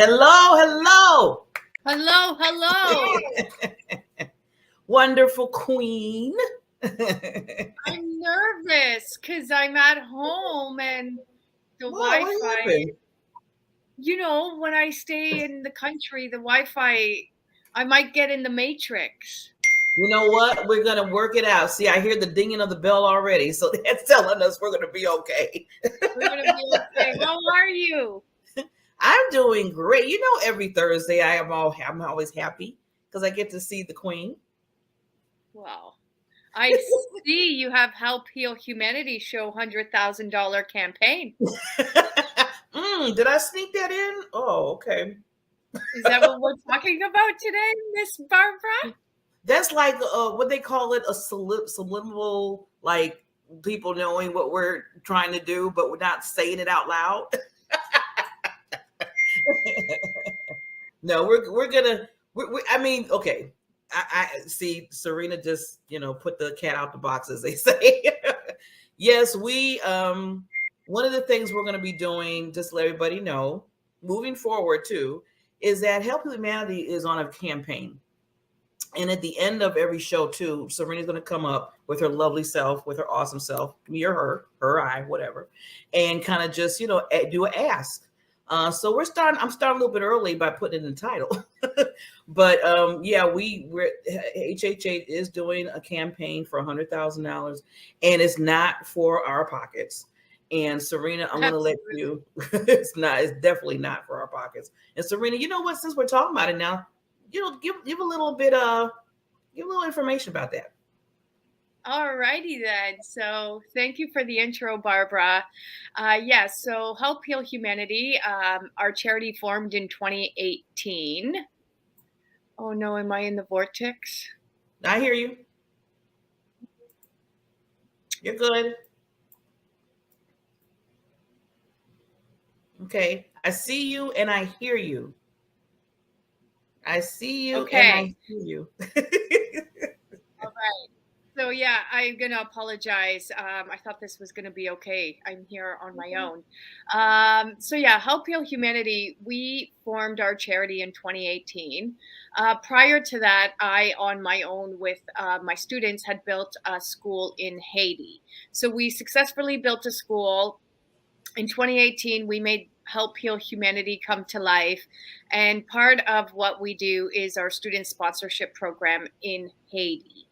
Hello, hello. Hello, hello. Wonderful queen. I'm nervous because I'm at home and the What Wi-Fi, happened? when I stay in the country, the Wi-Fi, I might get in the matrix. You know what? We're going to work it out. See, I hear the dinging of the bell already. So that's telling us we're going to be okay. We're going to be okay. How are you? I'm doing great. You know, every Thursday I'm always happy because I get to see the queen. Well, I see you have Help Heal Humanity show $100,000 campaign. Did I sneak that in? Oh, okay. Is that what we're talking about today, Miss Barbara? That's like what they call it, a subliminal, like people knowing what we're trying to do, but we're not saying it out loud. No, we're gonna. I mean, okay. I see Serena just put the cat out the box, as they say. Yes, we. One of the things we're going to be doing, just to let everybody know, moving forward too, is that Help Humanity is on a campaign. And at the end of every show, too, Serena's going to come up with her lovely self, with her awesome self, me or her, I, whatever, and kind of just, do an ask. So I'm starting a little bit early by putting it in the title. But yeah, we're HHA is doing a campaign for $100,000, and it's not for our pockets. And Serena, I'm going to let you, it's definitely not for our pockets. And Serena, you know what, since we're talking about it now, give a little bit give a little information about that. All righty then. So thank you for the intro, Barbara. Yes, so Help Heal Humanity, our charity formed in 2018. Oh no, am I in the vortex? I hear you. You're good. Okay. I see you and I hear you. I see you and I hear you. All right. So yeah, I'm gonna apologize. I thought this was gonna be okay. I'm here on my own. So yeah, Help Heal Humanity. We formed our charity in 2018. Prior to that, I, on my own with my students, had built a school in Haiti. So we successfully built a school. In 2018, we made Help Heal Humanity come to life. And part of what we do is our student sponsorship program in Haiti.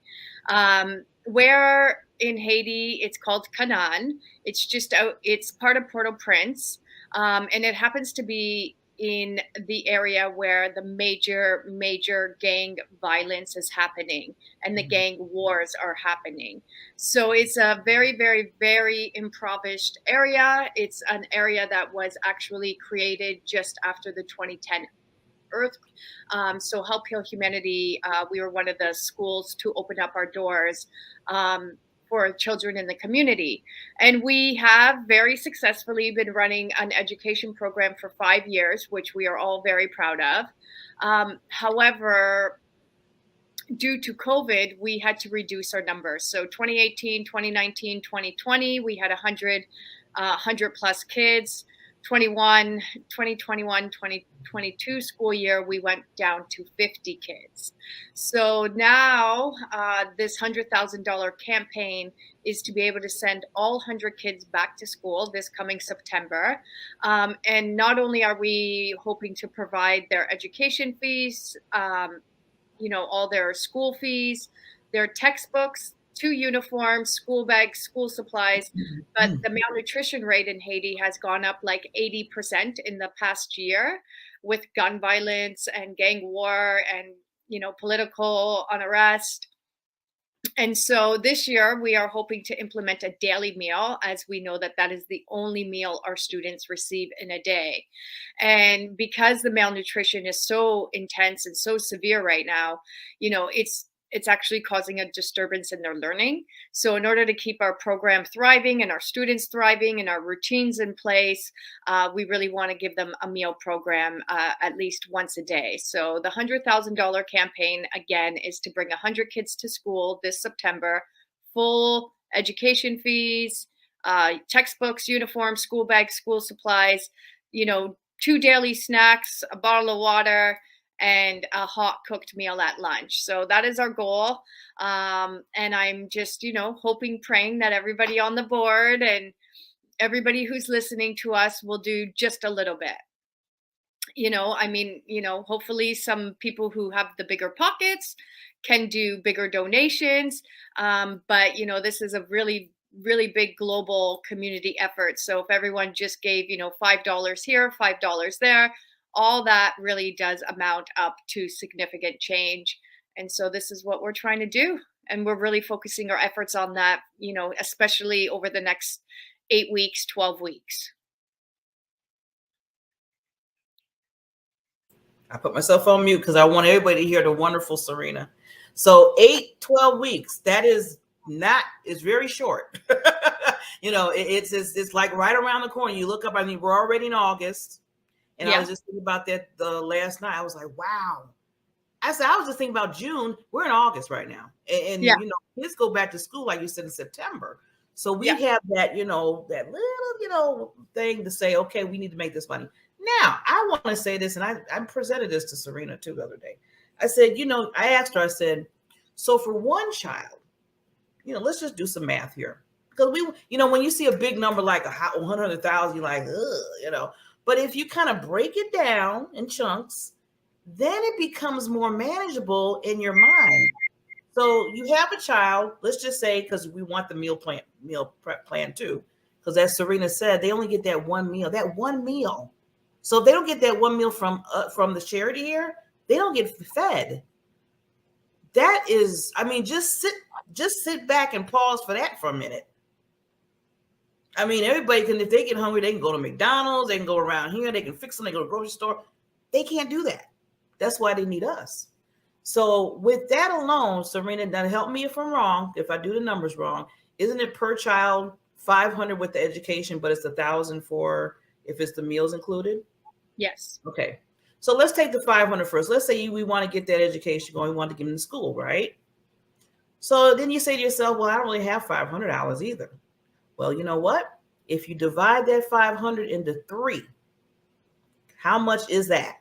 Where in Haiti, it's called Canaan. It's part of Port-au-Prince. And it happens to be in the area where the major gang violence is happening and the gang wars are happening. So it's a very, very, very impoverished area. It's an area that was actually created just after the 2010 earth. So Help Heal Humanity, we were one of the schools to open up our doors for children in the community. And we have very successfully been running an education program for 5 years, which we are all very proud of. However, due to COVID, we had to reduce our numbers. So 2018, 2019, 2020, we had 100 plus kids. 2021, 2022 school year, we went down to 50 kids. So now this $100,000 campaign is to be able to send all 100 kids back to school this coming September. And not only are we hoping to provide their education fees, all their school fees, their textbooks, 2 uniforms, school bags, school supplies, but the malnutrition rate in Haiti has gone up like 80% in the past year with gun violence and gang war and, political unrest. And so this year we are hoping to implement a daily meal, as we know that is the only meal our students receive in a day. And because the malnutrition is so intense and so severe right now, it's actually causing a disturbance in their learning. So in order to keep our program thriving and our students thriving and our routines in place, we really want to give them a meal program at least once a day. So the $100,000 campaign, again, is to bring 100 kids to school this September, full education fees, textbooks, uniforms, school bags, school supplies, 2 daily snacks, a bottle of water, and a hot cooked meal at lunch. So that is our goal. And I'm just, hoping, praying that everybody on the board and everybody who's listening to us will do just a little bit. Hopefully some people who have the bigger pockets can do bigger donations. But this is a really, really big global community effort. So if everyone just gave, $5 here, $5 there, all that really does amount up to significant change. And so this is what we're trying to do. And we're really focusing our efforts on that, especially over the next 8 weeks, 12 weeks. I put myself on mute because I want everybody to hear the wonderful Serena. So 12 weeks, that is very short. It's like right around the corner. You look up, we're already in August. And I was just thinking about that the last night. I was like, wow. I was just thinking about June. We're in August right now. And kids go back to school, like you said, in September. So we have that, that little, thing to say, okay, we need to make this money. Now, I want to say this, and I presented this to Serena too the other day. I said, I asked her, I said, so for one child, let's just do some math here. Because when you see a big number like 100,000, you're like, ugh, But if you kind of break it down in chunks, then it becomes more manageable in your mind. So you have a child, let's just say, because we want the meal prep plan too. Because as Serena said, they only get that one meal. So if they don't get that one meal from the charity here, they don't get fed. That is, just sit back and pause for that for a minute. Everybody can, if they get hungry, they can go to McDonald's, they can go around here, they can fix them, they go to the grocery store. They can't do that. That's why they need us. So with that alone, Serena, now help me if I'm wrong, if I do the numbers wrong, isn't it per child $500 with the education, but it's $1,000 for if it's the meals included? Yes. Okay. So let's take the $500 first. Let's say we want to get that education going. We want to get them to school, right? So then you say to yourself, well, I don't really have $500 either. Well, you know what? If you divide that 500 into 3, how much is that?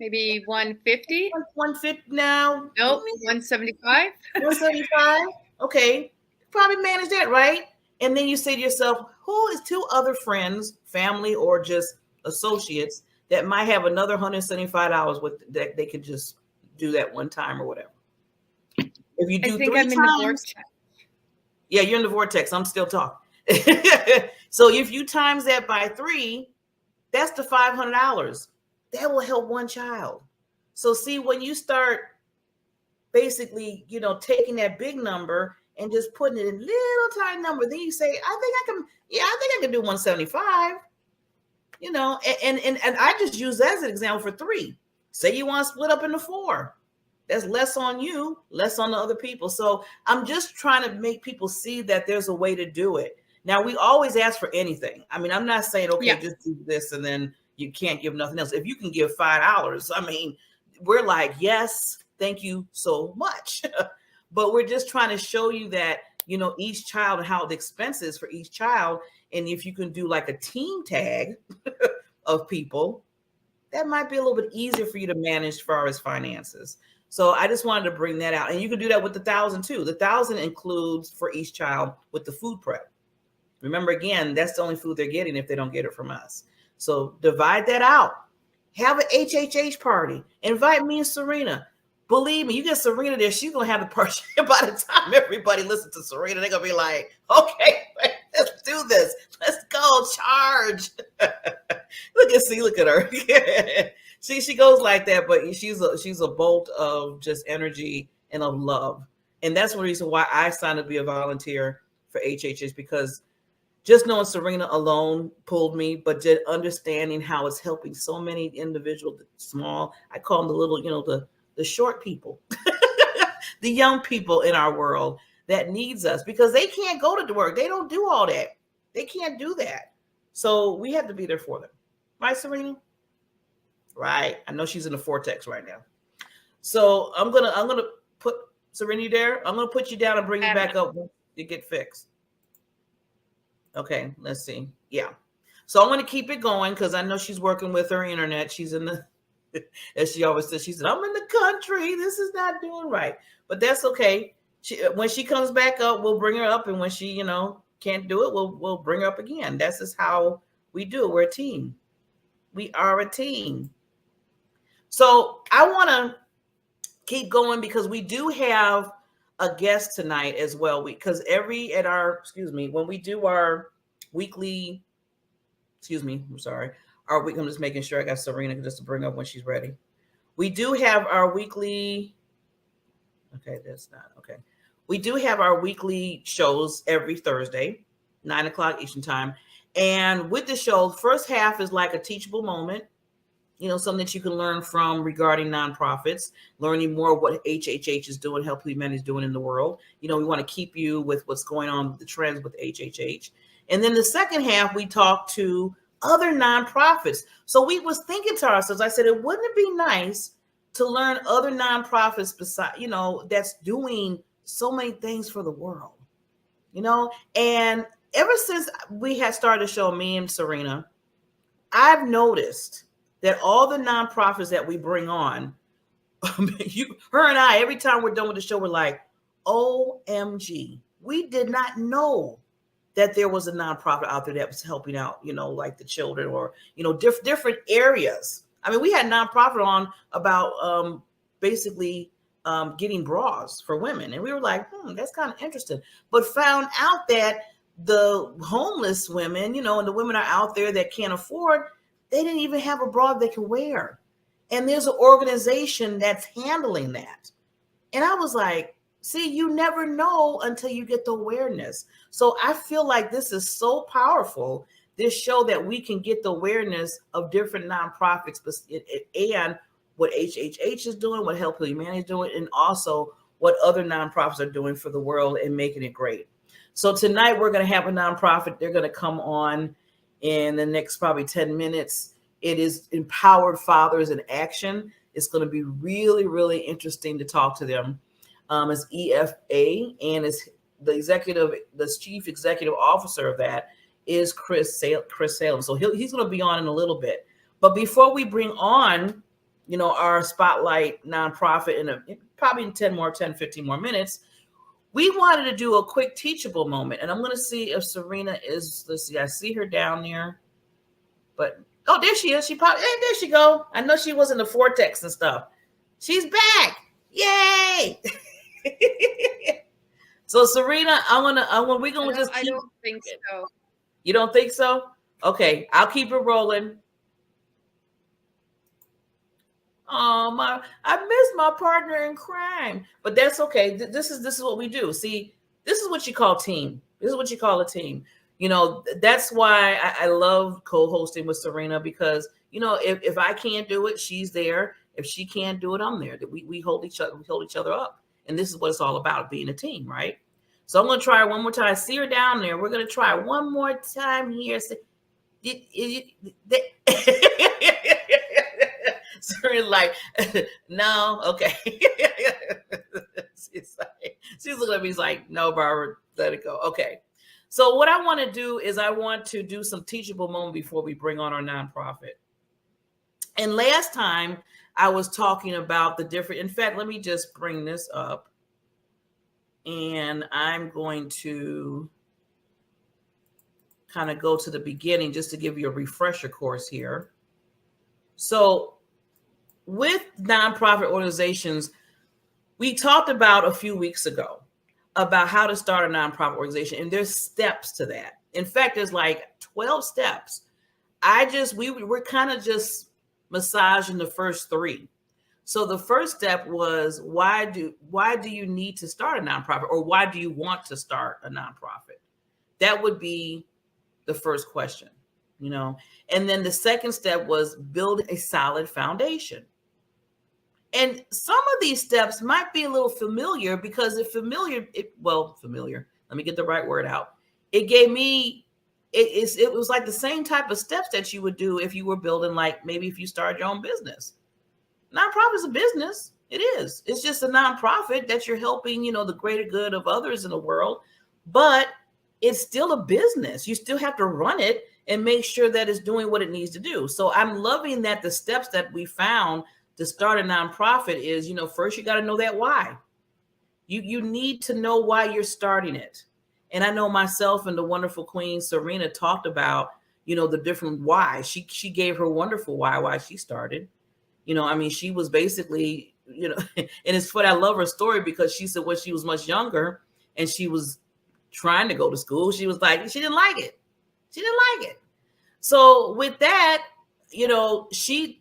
Maybe 150? 150 now? Nope, 175. 175? Okay. Probably manage that, right? And then you say to yourself, who is 2 other friends, family, or just associates that might have another $175 with that they could just do that one time or whatever? If you do 3 times, in the vortex. Yeah, you're in the vortex. I'm still talking. So if you times that by 3, that's the $500. That will help one child. So see, when you start basically, taking that big number and just putting it in little tiny number, then you say, I think I can do 175. And I just use that as an example for 3. Say you want to split up into 4. That's less on you, less on the other people. So I'm just trying to make people see that there's a way to do it. Now, we always ask for anything. I'm not saying, okay, just do this and then you can't give nothing else. If you can give $5, we're like, yes, thank you so much. But we're just trying to show you that, each child and how the expense is for each child. And if you can do like a team tag of people, that might be a little bit easier for you to manage as far as finances. So I just wanted to bring that out. And you can do that with the 1,000 too. The 1,000 includes for each child with the food prep. Remember, again, that's the only food they're getting if they don't get it from us. So divide that out. Have an HHH party. Invite me and Serena. Believe me, you get Serena there, she's going to have the party. By the time everybody listens to Serena, they're going to be like, okay, let's do this. Let's go, charge. Look at her. She goes like that, but she's a bolt of just energy and of love. And that's the reason why I signed up to be a volunteer for HHH, because just knowing Serena alone pulled me, but just understanding how it's helping so many individuals, small, I call them the little, the short people, the young people in our world that needs us, because they can't go to work. They don't do all that. They can't do that. So we have to be there for them. Right, Serena? Right. I know she's in the vortex right now. So I'm gonna put Serena there. I'm gonna put you down and bring you back up when you get fixed. Okay, let's see. Yeah. So I'm going to keep it going because I know she's working with her internet. She's in the, as she always says, she said, I'm in the country. This is not doing right. But that's okay. When she comes back up, we'll bring her up. And when she, can't do it, we'll bring her up again. That's just how we do it. We're a team. We are a team. So I want to keep going because we do have a guest tonight as well. When we do our weekly, I'm just making sure I got Serena just to bring up when she's ready. We do have our weekly. Okay, that's not okay. We do have our weekly shows every Thursday, 9:00 Eastern time. And with the show, the first half is like a teachable moment, something that you can learn from regarding nonprofits, learning more what HHH is doing, Help Humanity is doing in the world. We want to keep you with what's going on with the trends with HHH. And then the second half, we talk to other nonprofits. So we was thinking to ourselves, I said, wouldn't it be nice to learn other nonprofits besides, that's doing so many things for the world, and ever since we had started the show, me and Serena, I've noticed that all the nonprofits that we bring on, her and I, every time we're done with the show, we're like, OMG, we did not know that there was a nonprofit out there that was helping out, like the children or, different areas. I mean, we had nonprofit on about basically getting bras for women. And we were like, that's kind of interesting. But found out that the homeless women, and the women are out there that can't afford, they didn't even have a bra they can wear. And there's an organization that's handling that. And I was like, see, you never know until you get the awareness. So I feel like this is so powerful, this show, that we can get the awareness of different nonprofits and what HHH is doing, what Help Humanity is doing, and also what other nonprofits are doing for the world and making it great. So tonight we're going to have a nonprofit. They're going to come on in the next probably 10 minutes. It is Empowered Fathers in Action. It's going to be really, really interesting to talk to them. It's EFA, and it's the chief executive officer of that is Chris Salem. So he's going to be on in a little bit. But before we bring on, our spotlight nonprofit in probably 15 more minutes, we wanted to do a quick teachable moment. And I'm going to see if Serena is, let's see, I see her down there. But, oh, there she is. There she go. I know she was in the vortex and stuff. She's back. Yay. So Serena, we're going to just I don't think so. You don't think so? Okay, I'll keep it rolling. Oh, I miss my partner in crime, but that's okay. This is what we do. See, this is what you call team. This is what you call a team. That's why I love co-hosting with Serena, because if I can't do it, she's there. If she can't do it, I'm there. We hold each other up, and this is what it's all about, being a team, right? So I'm going to try one more time. I see her down there. We're going to try one more time here. Serena's like, no, okay. she's looking at me, like, no, Barbara, let it go. Okay. So what I want to do is I want to do some teachable moment before we bring on our nonprofit. And last time I was talking about the different, in fact, let me just bring this up. And I'm going to kind of go to the beginning just to give you a refresher course here. So with nonprofit organizations, we talked about a few weeks ago about how to start a nonprofit organization, and there's steps to that. In fact, there's like 12 steps. We're kind of just massaging the first 3. So the first step was, why do you need to start a nonprofit, or why do you want to start a nonprofit? That would be the first question, And then the second step was build a solid foundation. And some of these steps might be a little familiar, because familiar. Let me get the right word out. It gave me, it was like the same type of steps that you would do if you were building, like maybe if you started your own business. Nonprofit is a business. It is. It's just a nonprofit that you're helping, the greater good of others in the world. But it's still a business. You still have to run it. and make sure that it's doing what it needs to do. So I'm loving that the steps that we found to start a nonprofit is, you know, first you got to know that why. You need to know why you're starting it. And I know myself and the wonderful Queen Serena talked about, you know, the different why. She gave her wonderful why she started. You know, I mean, she was basically, you know, and it's funny, I love her story because she said when she was much younger and she was trying to go to school, she was like, she didn't like it. She didn't like it. So with that, you know, she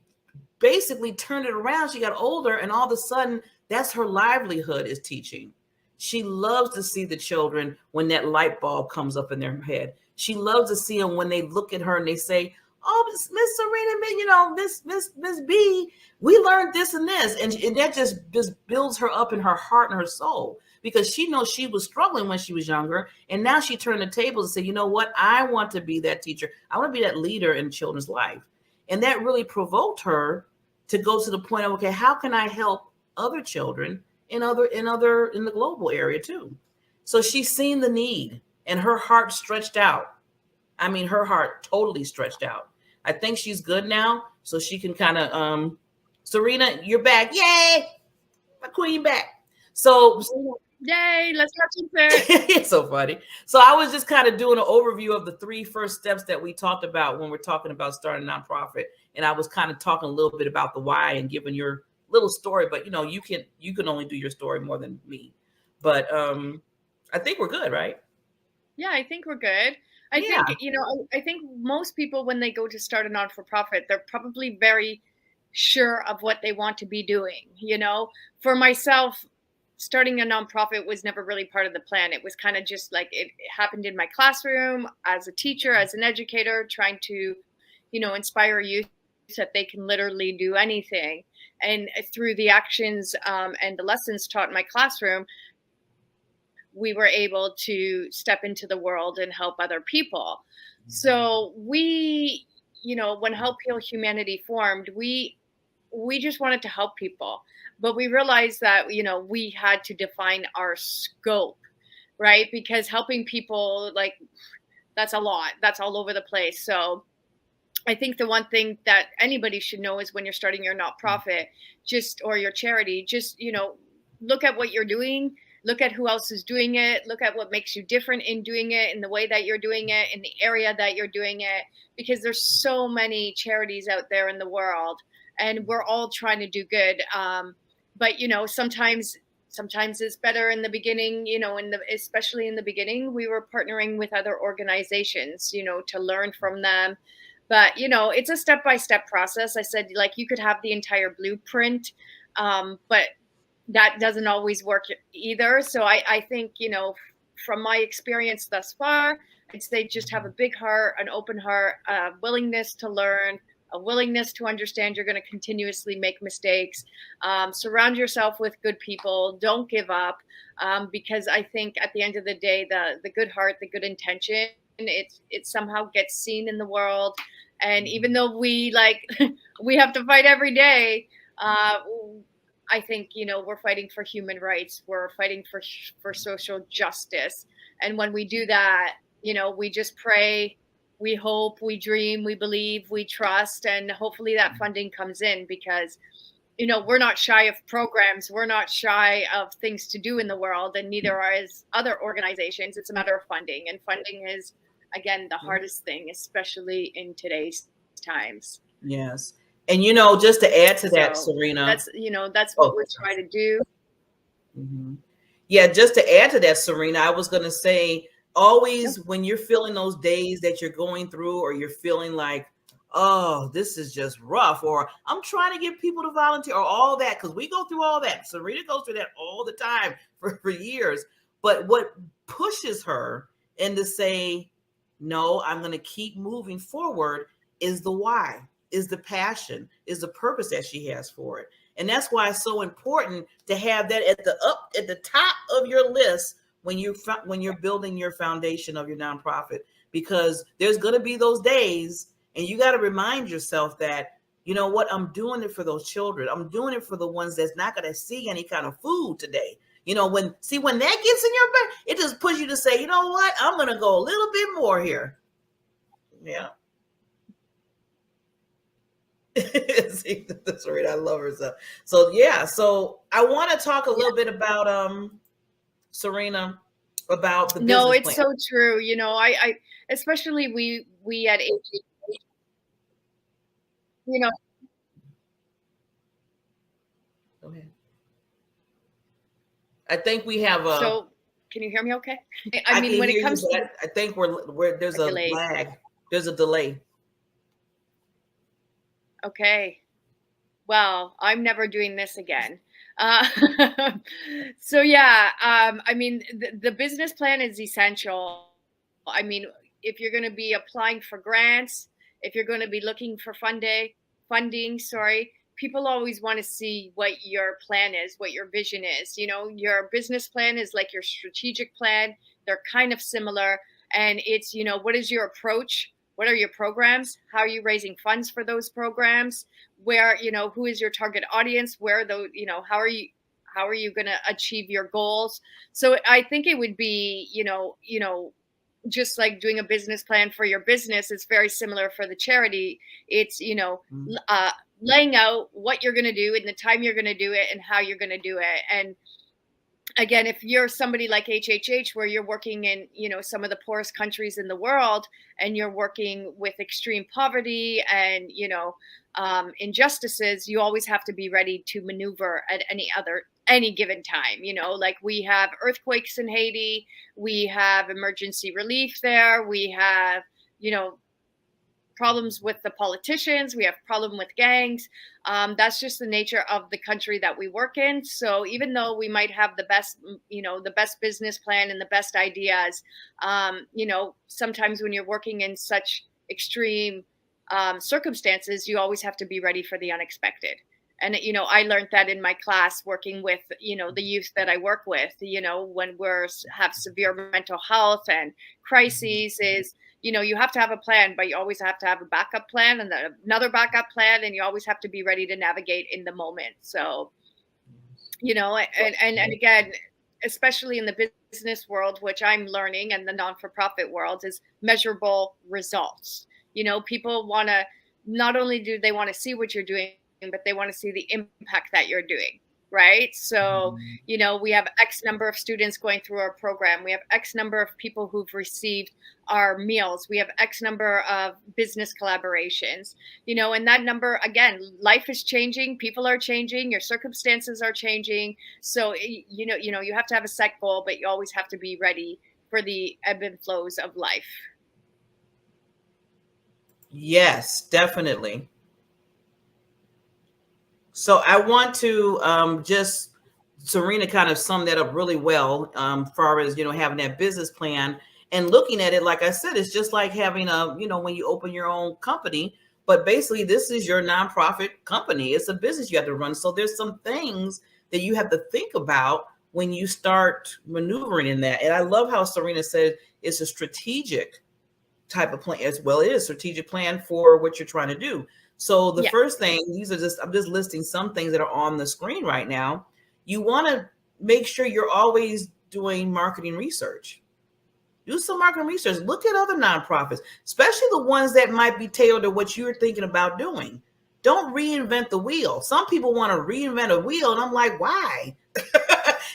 basically turned it around. She got older and all of a sudden that's her livelihood is teaching. She loves to see the children when that light bulb comes up in their head. She loves to see them when they look at her and they say, oh, Miss Serena, you know, Miss B, we learned this and this. And that just builds her up in her heart and her soul because she knows she was struggling when she was younger. And now she turned the tables and said, you know what? I want to be that teacher. I want to be that leader in children's life. And that really provoked her to go to the point of, okay, how can I help other children in the global area too? So she's seen the need and her heart stretched out. I mean, her heart totally stretched out. I think she's good now, so she can kind of, Serena, you're back. Yay! My queen back. So, yay, let's watch it. It's so funny. So I was just kind of doing an overview of the 3 first steps that we talked about when we're talking about starting a nonprofit. And I was kind of talking a little bit about the why and giving your little story, but you know, you can only do your story more than me. But I think we're good, right? Yeah, I think we're good. I think, you know, I think most people, when they go to start a non-for-profit, they're probably very sure of what they want to be doing. You know, for myself, starting a nonprofit was never really part of the plan. It was kind of just like it happened in my classroom as a teacher, as an educator, trying to, you know, inspire youth that they can literally do anything. And through the actions and the lessons taught in my classroom, we were able to step into the world and help other people. So we, you know, when Help Heal Humanity formed, we just wanted to help people, but we realized that, you know, we had to define our scope, right? Because helping people, like, that's a lot. That's all over the place. So I think the one thing that anybody should know is when you're starting your nonprofit, or your charity, you know, look at what you're doing. Look at who else is doing it. Look at what makes you different in doing it, in the way that you're doing it, in the area that you're doing it, because there's so many charities out there in the world and we're all trying to do good. But, you know, sometimes it's better in the beginning, you know, especially in the beginning, we were partnering with other organizations, you know, to learn from them. But, you know, it's a step-by-step process. I said, like, you could have the entire blueprint, but that doesn't always work either. So I think, you know, from my experience thus far, I'd say just have a big heart, an open heart, a willingness to learn, a willingness to understand you're going to continuously make mistakes. Surround yourself with good people. Don't give up, because I think at the end of the day, the good heart, the good intention, it somehow gets seen in the world. And even though we have to fight every day, I think, you know, we're fighting for human rights. We're fighting for social justice. And when we do that, you know, we just pray, we hope, we dream, we believe, we trust, and hopefully that funding comes in because, you know, we're not shy of programs. We're not shy of things to do in the world, and neither are other organizations. It's a matter of funding, and funding is, again, the hardest thing, especially in today's times. Yes. And, you know, just to add to that, Serena, that's what we're trying to do. Mm-hmm. Yeah. Just to add to that, Serena, I was going to say, always when you're feeling those days that you're going through, or you're feeling like, oh, this is just rough, or I'm trying to get people to volunteer, or all that, because we go through all that. Serena goes through that all the time for years. But what pushes her into say, no, I'm going to keep moving forward is the why, is the passion, is the purpose that she has for it. And that's why it's so important to have that at the top of your list when you're building your foundation of your nonprofit, because there's going to be those days, and you got to remind yourself that, you know what, I'm doing it for those children. I'm doing it for the ones that's not going to see any kind of food today. You know, when that gets in your back, it just pushes you to say, you know what, I'm going to go a little bit more here. Yeah. See, that's right. I love her so yeah. So I want to talk a little bit about Serena, about the No, business it's plan. so true. You know, I especially we at age, you know, Go ahead. I think we have a. so can you hear me okay? I I mean, can when it hear you, comes to but I think we're there's a a delay, lag. There's a delay. okay. Well, I'm never doing this again. Uh, so yeah, I mean, the business plan is essential. I mean, if you're going to be applying for grants, if you're going to be looking for funding, sorry, people always want to see what your plan is, what your vision is. You know, your business plan is like your strategic plan. They're kind of similar, and it's, you know, what is your approach? What are your programs? How are you raising funds for those programs? Where, you know, who is your target audience? Where those, you know, how are you going to achieve your goals? So I think it would be, just like doing a business plan for your business is very similar for the charity. It's, Mhm. laying out what you're going to do and the time you're going to do it and how you're going to do it. And again, if you're somebody like HHH, where you're working in, some of the poorest countries in the world, and you're working with extreme poverty and, injustices, you always have to be ready to maneuver at any given time. Like we have earthquakes in Haiti, we have emergency relief there, we have, you know, problems with the politicians, we have problem with gangs. That's just the nature of the country that we work in. So even though we might have the best business plan and the best ideas, sometimes when you're working in such extreme circumstances, you always have to be ready for the unexpected. And I learned that in my class working with the youth that I work with. When we're have severe mental health and crises, is you have to have a plan, but you always have to have a backup plan and then another backup plan, and you always have to be ready to navigate in the moment. So, and again, especially in the business world, which I'm learning, and the non-for-profit world, is measurable results. People want to, not only do they want to see what you're doing, but they want to see the impact that you're doing. Right. So, we have X number of students going through our program. We have X number of people who've received our meals. We have X number of business collaborations, and that number, again, life is changing. People are changing. Your circumstances are changing. So, you have to have a set goal, but you always have to be ready for the ebb and flows of life. Yes, definitely. So I want to just Serena kind of summed that up really well. Far as having that business plan and looking at it, like I said, it's just like having when you open your own company. But basically, this is your nonprofit company. It's a business you have to run. So there's some things that you have to think about when you start maneuvering in that. And I love how Serena said it's a strategic type of plan as well. It is a strategic plan for what you're trying to do. So the first thing, I'm just listing some things that are on the screen right now. You want to make sure you're always doing marketing research. Do some marketing research. Look at other nonprofits, especially the ones that might be tailored to what you're thinking about doing. Don't reinvent the wheel. Some people want to reinvent a wheel, and I'm like, why?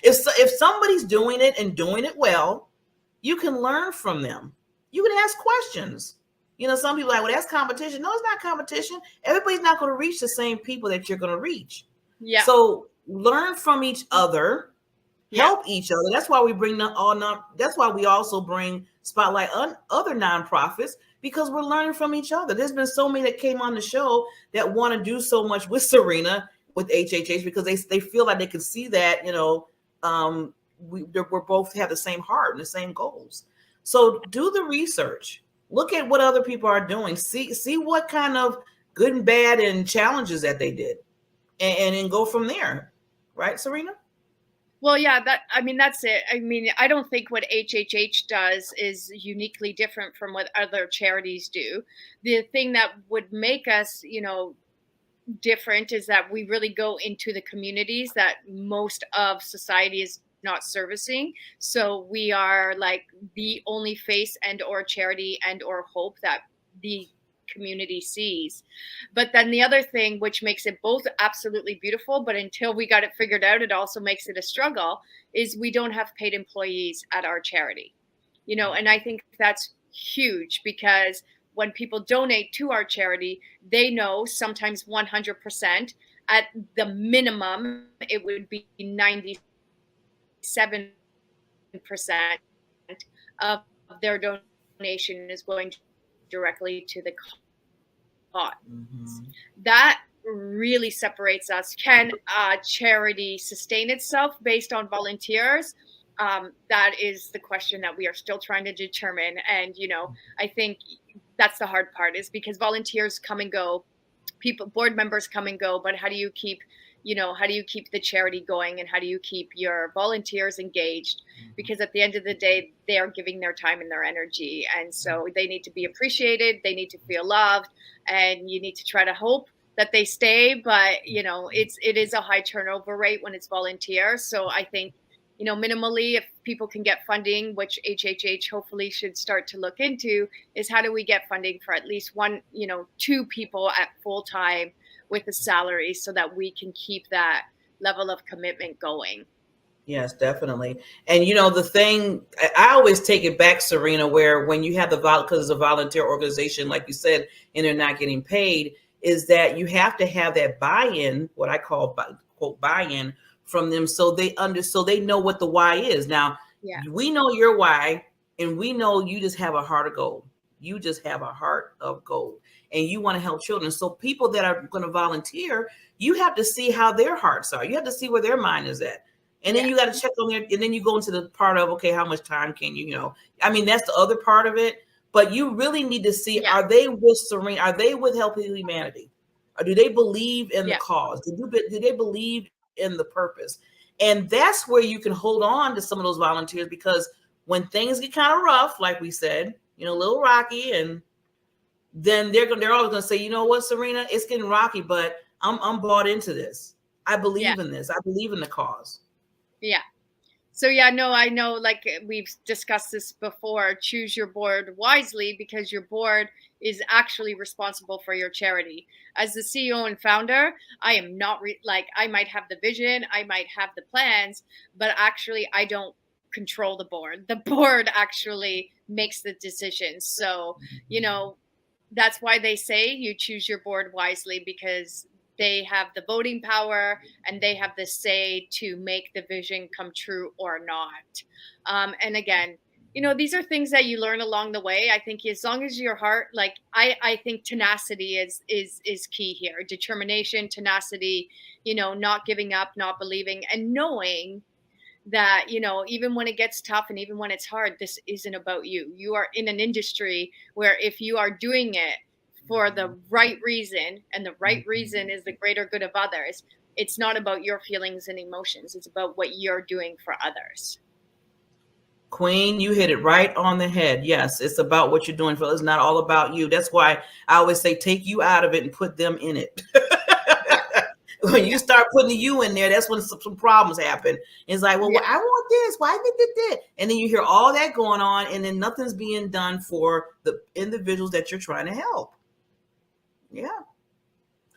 If somebody's doing it and doing it well, you can learn from them. You can ask questions. Some people are like, well, that's competition. No, it's not competition. Everybody's not going to reach the same people that you're going to reach. Yeah. So learn from each other, help each other. That's why we bring that's why we also bring spotlight on other nonprofits, because we're learning from each other. There's been so many that came on the show that want to do so much with Serena, with HHH, because they feel like they can see that, we're both have the same heart and the same goals. So do the research. Look at what other people are doing. See what kind of good and bad and challenges that they did, and then go from there. Right, Serena? Well, yeah, that's it. I mean, I don't think what HHH does is uniquely different from what other charities do. The thing that would make us, different is that we really go into the communities that most of society is not servicing. So we are like the only face and or charity and or hope that the community sees. But then the other thing, which makes it both absolutely beautiful, but until we got it figured out, it also makes it a struggle, is we don't have paid employees at our charity. And I think that's huge, because when people donate to our charity, they know sometimes 100%, at the minimum, it would be 97% of their donation is going directly to the cause. That really separates us. Can a charity sustain itself based on volunteers? That is the question that we are still trying to determine. And, I think that's the hard part, is because volunteers come and go, board members come and go, but how do you keep the charity going, and how do you keep your volunteers engaged? Because at the end of the day, they are giving their time and their energy. And so they need to be appreciated. They need to feel loved, and you need to try to hope that they stay. But, it is a high turnover rate when it's volunteer. So I think, minimally, if people can get funding, which HHH hopefully should start to look into, is how do we get funding for at least one, 2 people at full time with a salary, so that we can keep that level of commitment going. Yes, definitely. And the thing, I always take it back, Serena, where when you have because it's a volunteer organization, like you said, and they're not getting paid, is that you have to have that buy-in, what I call quote buy-in, from them, so they know what the why is. Now, we know your why, and we know you just have a heart of gold. You just have a heart of gold, and you want to help children. So people that are going to volunteer, you have to see how their hearts are. You have to see where their mind is at. And then you got to check on and then you go into the part of, okay, how much time can you, that's the other part of it. But you really need to see, are they with Serena? Are they with Helping Humanity? Or do they believe in the cause? Do they believe in the purpose? And that's where you can hold on to some of those volunteers, because when things get kind of rough, like we said, a little rocky, and then they're always going to say, you know what, Serena, it's getting rocky, but I'm bought into this. I believe in this. I believe in the cause. Yeah. So I know, like we've discussed this before, choose your board wisely, because your board is actually responsible for your charity. As the CEO and founder, I am not I might have the vision, I might have the plans, but actually I don't control the board. The board actually makes the decisions. So, that's why they say you choose your board wisely, because they have the voting power and they have the say to make the vision come true or not. And again, these are things that you learn along the way. I think as long as your heart, I think tenacity is key here. Determination, tenacity, not giving up, not believing, and knowing that, even when it gets tough and even when it's hard, this isn't about you. You are in an industry where if you are doing it for the right reason, and the right reason is the greater good of others, it's not about your feelings and emotions. It's about what you're doing for others. Queen, you hit it right on the head. Yes, it's about what you're doing for others. It's not all about you. That's why I always say, take you out of it and put them in it. When you start putting you in there, that's when some problems happen. It's like, well, I want this. Why did this? And then you hear all that going on, and then nothing's being done for the individuals that you're trying to help. Yeah.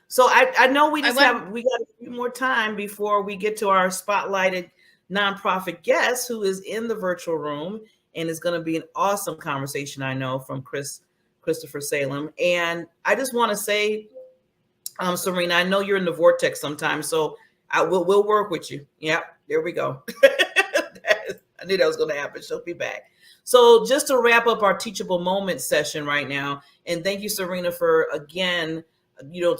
So I know we got a few more time before we get to our spotlighted nonprofit guest, who is in the virtual room, and it's going to be an awesome conversation, I know, from Christopher Salem. And I just want to say, Serena, I know you're in the vortex sometimes, so we'll work with you. Yeah, there we go. I knew that was going to happen. She'll be back. So just to wrap up our teachable moment session right now, and thank you, Serena, for again,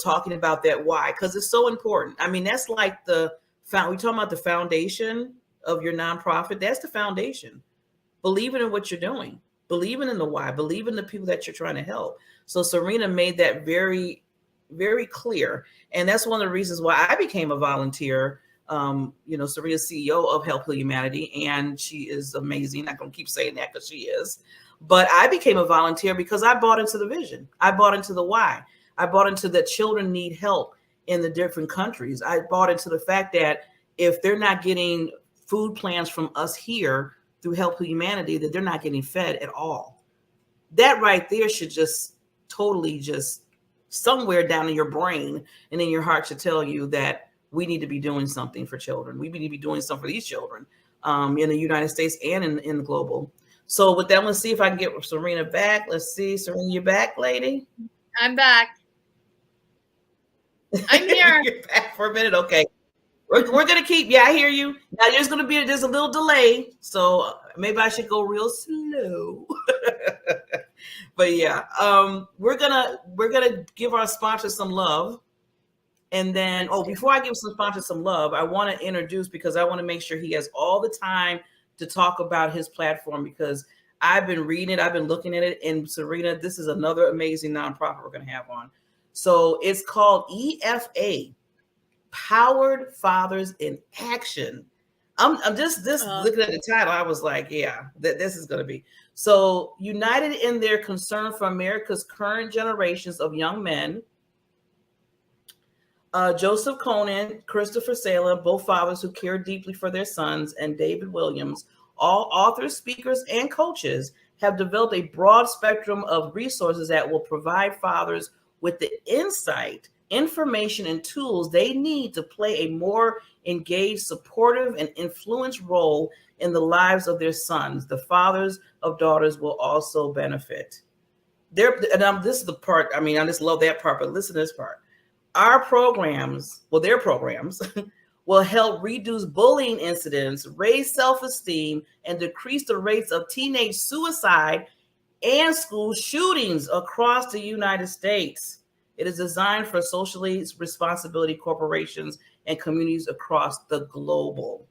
talking about that why, because it's so important. I mean, that's like we talking about the foundation of your nonprofit. That's the foundation. Believing in what you're doing, believing in the why, believing in the people that you're trying to help. So Serena made that very, very clear. And that's one of the reasons why I became a volunteer. Serena's CEO of Help Heal Humanity, and she is amazing. I'm going to keep saying that because she is. But I became a volunteer because I bought into the vision. I bought into the why. I bought into that children need help in the different countries. I bought into the fact that if they're not getting food plans from us here through Help Heal Humanity, that they're not getting fed at all. That right there should just totally just somewhere down in your brain and in your heart should tell you that we need to be doing something for children. We need to be doing something for these children in the United States and in the global. So with that, let's see if I can get Serena back. Let's see, Serena, you back, lady? I'm back. I'm here. You're back for a minute. Okay. We're going to keep, yeah, I hear you. Now there's a little delay. So maybe I should go real slow. But yeah, we're gonna give our sponsors some love. And then, before I give some sponsors some love, I want to introduce, because I want to make sure he has all the time to talk about his platform, because I've been reading it, I've been looking at it. And Serena, this is another amazing nonprofit we're going to have on. So it's called EFA, Empowered Fathers in Action. I'm just looking at the title, I was like, yeah, this is going to be. So united in their concern for America's current generations of young men, Joseph Cohen, Christopher Salem, both fathers who care deeply for their sons, and Davey Williams, all authors, speakers, and coaches, have developed a broad spectrum of resources that will provide fathers with the insight, information, and tools they need to play a more engaged, supportive, and influenced role in the lives of their sons. The fathers of daughters will this is the part, I just love that part, but listen to this part. Their programs will help reduce bullying incidents, raise self-esteem, and decrease the rates of teenage suicide and school shootings across the United States. It is designed for socially responsibility corporations and communities across the global.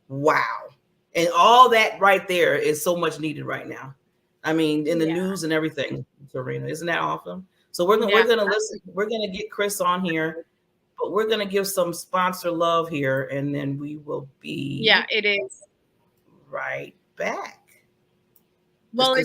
Wow. And all that right there is so much needed right now. In the news and everything, Serena. Isn't that awesome? So we're gonna listen. We're gonna get Chris on here, but we're gonna give some sponsor love here, and then we will be it is right back. Well,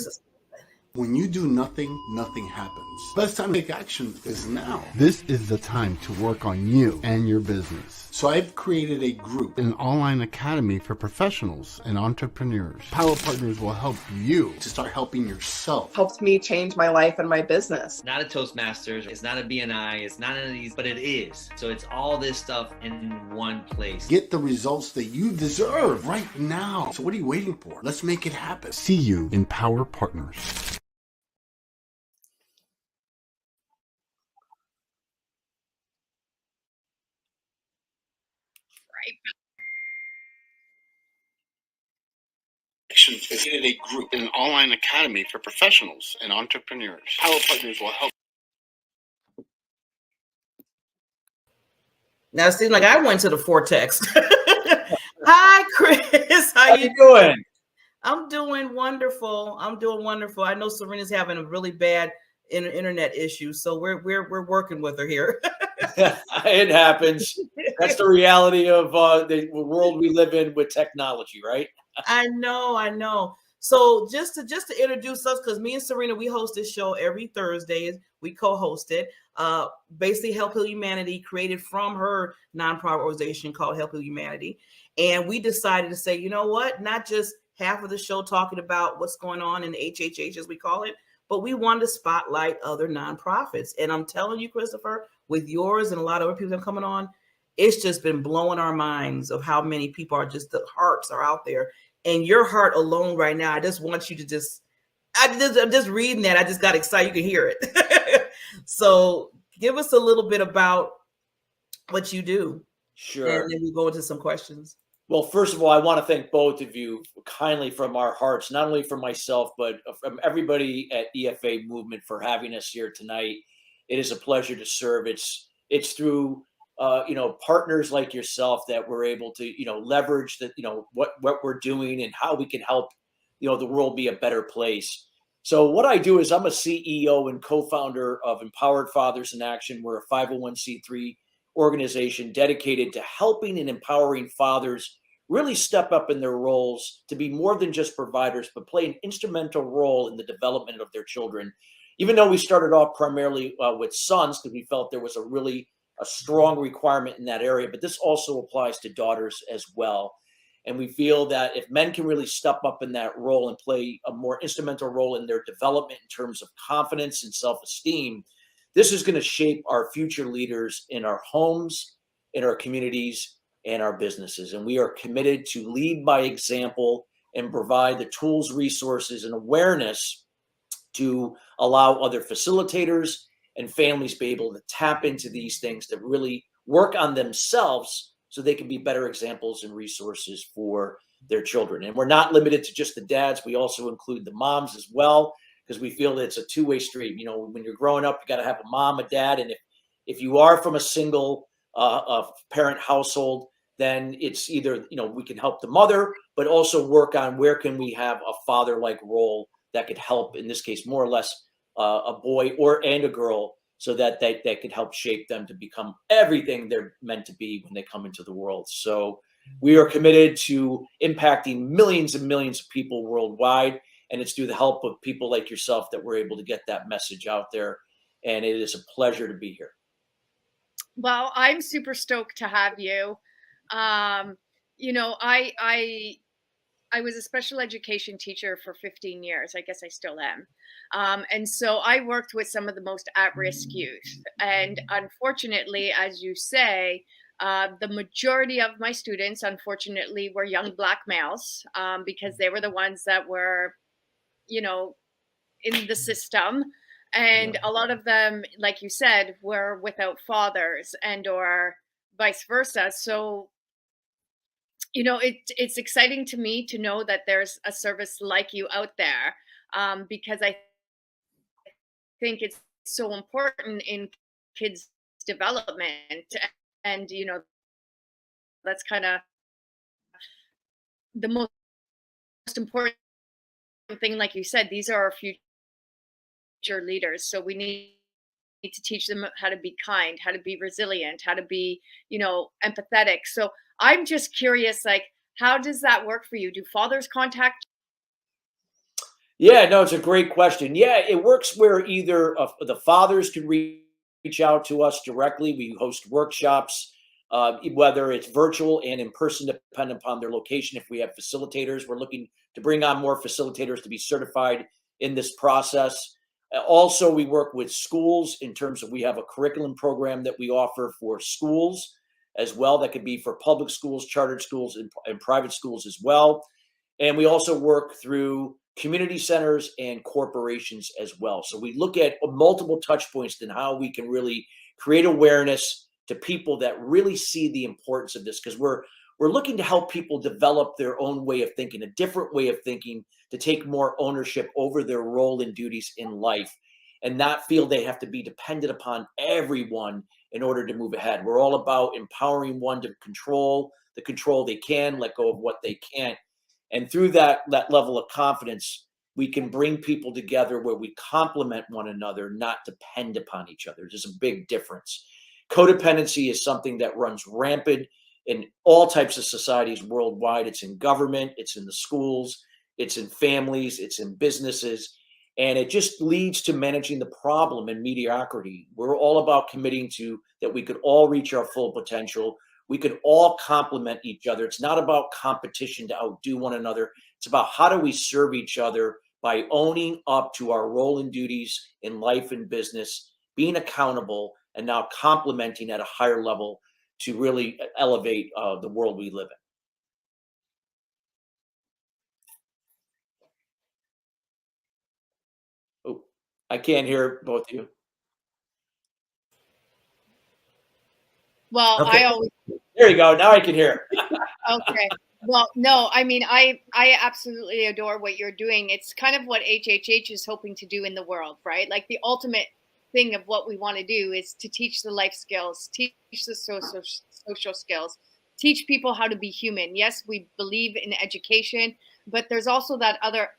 when you do nothing, nothing happens. Best time to take action is now. This is the time to work on you and your business. So I've created a group, an online academy for professionals and entrepreneurs. Power Partners will help you to start helping yourself. Helped me change my life and my business. Not a Toastmasters, it's not a BNI, it's not any of these, but it is. So it's all this stuff in one place. Get the results that you deserve right now. So what are you waiting for? Let's make it happen. See you in Power Partners. Created a group, an online academy for professionals and entrepreneurs. Power Partners will help. Now it seems like I went to the vortex. Hi, Chris. How you doing? I'm doing wonderful. I know Serena's having a really bad internet issue, so we're working with her here. It happens. That's the reality of the world we live in with technology, right? I know. So just to introduce us, because me and Serena, we host this show every Thursday. We co-host it. Basically, Help Heal Humanity, created from her nonprofit organization called Help Heal Humanity. And we decided to say, you know what? Not just half of the show talking about what's going on in the HHH, as we call it, but we wanted to spotlight other nonprofits. And I'm telling you, Christopher, with yours and a lot of other people that are coming on, it's just been blowing our minds of how many people are just, the hearts are out there. And your heart alone right now, I just want you to I'm just reading that. I just got excited. You can hear it. So give us a little bit about what you do. Sure. And then we go into some questions. Well, first of all, I want to thank both of you kindly from our hearts, not only from myself, but from everybody at EFA Movement for having us here tonight. It is a pleasure to serve. It's through partners like yourself that we're able to, leverage that, what we're doing and how we can help, the world be a better place. So what I do is I'm a CEO and co-founder of Empowered Fathers in Action. We're a 501c3 organization dedicated to helping and empowering fathers really step up in their roles to be more than just providers, but play an instrumental role in the development of their children. Even though we started off primarily with sons, because we felt there was a strong requirement in that area, but this also applies to daughters as well. And we feel that if men can really step up in that role and play a more instrumental role in their development in terms of confidence and self-esteem, this is going to shape our future leaders in our homes, in our communities, and our businesses. And we are committed to lead by example and provide the tools, resources, and awareness to allow other facilitators and families to be able to tap into these things, to really work on themselves so they can be better examples and resources for their children. And we're not limited to just the dads. We also include the moms as well, because we feel that it's a two-way street. You know, when you're growing up, you got to have a mom, a dad. And if you are from a single parent household, then it's either, you know, we can help the mother, but also work on where can we have a father-like role that could help, in this case, more or less a boy and a girl, so that could help shape them to become everything they're meant to be when they come into the world. So we are committed to impacting millions and millions of people worldwide. And it's through the help of people like yourself that we're able to get that message out there. And it is a pleasure to be here. Well, I'm super stoked to have you. You know, I was a special education teacher for 15 years. I guess I still am. And so I worked with some of the most at-risk youth. And unfortunately, as you say, the majority of my students, unfortunately, were young Black males, because they were the ones that were, you know, in the system. And a lot of them, like you said, were without fathers and or vice versa. So, you know, it's exciting to me to know that there's a service like you out there, because I think it's so important in kids' development. And, you know, that's kind of the most important thing. Like you said, these are our future leaders. So we need to teach them how to be kind, how to be resilient, how to be, you know, empathetic. So I'm just curious, like, how does that work for you? Do fathers contact? Yeah, no, it's a great question. Yeah, it works where either the fathers can reach out to us directly. We host workshops, whether it's virtual and in person, depending upon their location. If we have facilitators, we're looking to bring on more facilitators to be certified in this process. Also, we work with schools in terms of, we have a curriculum program that we offer for schools as well. That could be for public schools, chartered schools, and private schools as well. And we also work through community centers and corporations as well. So we look at multiple touch points and how we can really create awareness to people that really see the importance of this, because we're looking to help people develop their own way of thinking, a different way of thinking, to take more ownership over their role and duties in life, and not feel they have to be dependent upon everyone in order to move ahead. We're all about empowering one to control the control they can, let go of what they can't. And through that level of confidence, we can bring people together where we complement one another, not depend upon each other. There's a big difference. Codependency is something that runs rampant in all types of societies worldwide. It's in government, it's in the schools, it's in families, it's in businesses, and it just leads to managing the problem and mediocrity. We're all about committing to that we could all reach our full potential. We could all complement each other. It's not about competition to outdo one another. It's about how do we serve each other by owning up to our role and duties in life and business, being accountable, and now complementing at a higher level to really elevate the world we live in. Oh, I can't hear both of you. Well, Okay. I always. There you go. Now I can hear. Okay. Well, no, I mean, I absolutely adore what you're doing. It's kind of what HHH is hoping to do in the world, right? Like, the ultimate thing of what we want to do is to teach the life skills, teach the social skills, teach people how to be human. Yes, we believe in education, but there's also that other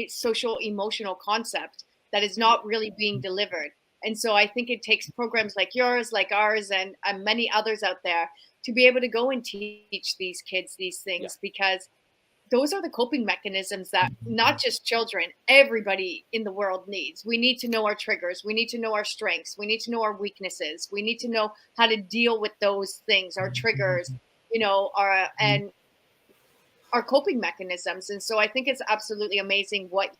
social emotional concept that is not really being delivered. And so I think it takes programs like yours, like ours, and many others out there to be able to go and teach these kids these things, because those are the coping mechanisms that not just children, everybody in the world needs. We need to know our triggers. We need to know our strengths. We need to know our weaknesses. We need to know how to deal with those things, our triggers, you know, and our coping mechanisms. And so I think it's absolutely amazing what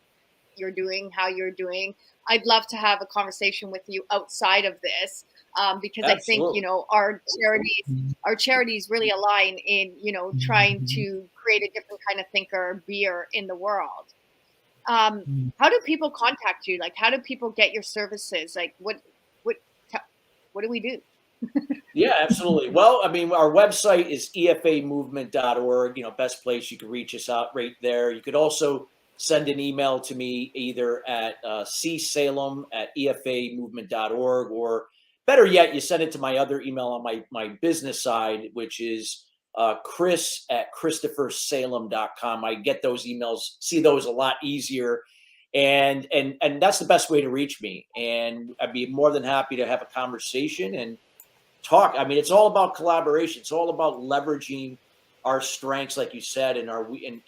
you're doing, how you're doing. I'd love to have a conversation with you outside of this, because I think, you know, our charities really align in, you know, trying to create a different kind of thinker, beer in the world. How do people contact you? Like, how do people get your services? Like, what do we do? Yeah, absolutely. Well, I mean, our website is efamovement.org, you know, best place you can reach us out right there. You could also send an email to me either at csalem@efamovement.org, or better yet, you send it to my other email on my business side, which is chris@christophersalem.com. I get those emails, see those a lot easier. And that's the best way to reach me. And I'd be more than happy to have a conversation and talk. I mean, it's all about collaboration. It's all about leveraging our strengths, like you said, and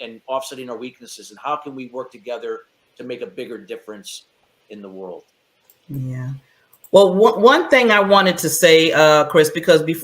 and offsetting our weaknesses. And how can we work together to make a bigger difference in the world? Yeah. Well, one thing I wanted to say, Chris, because we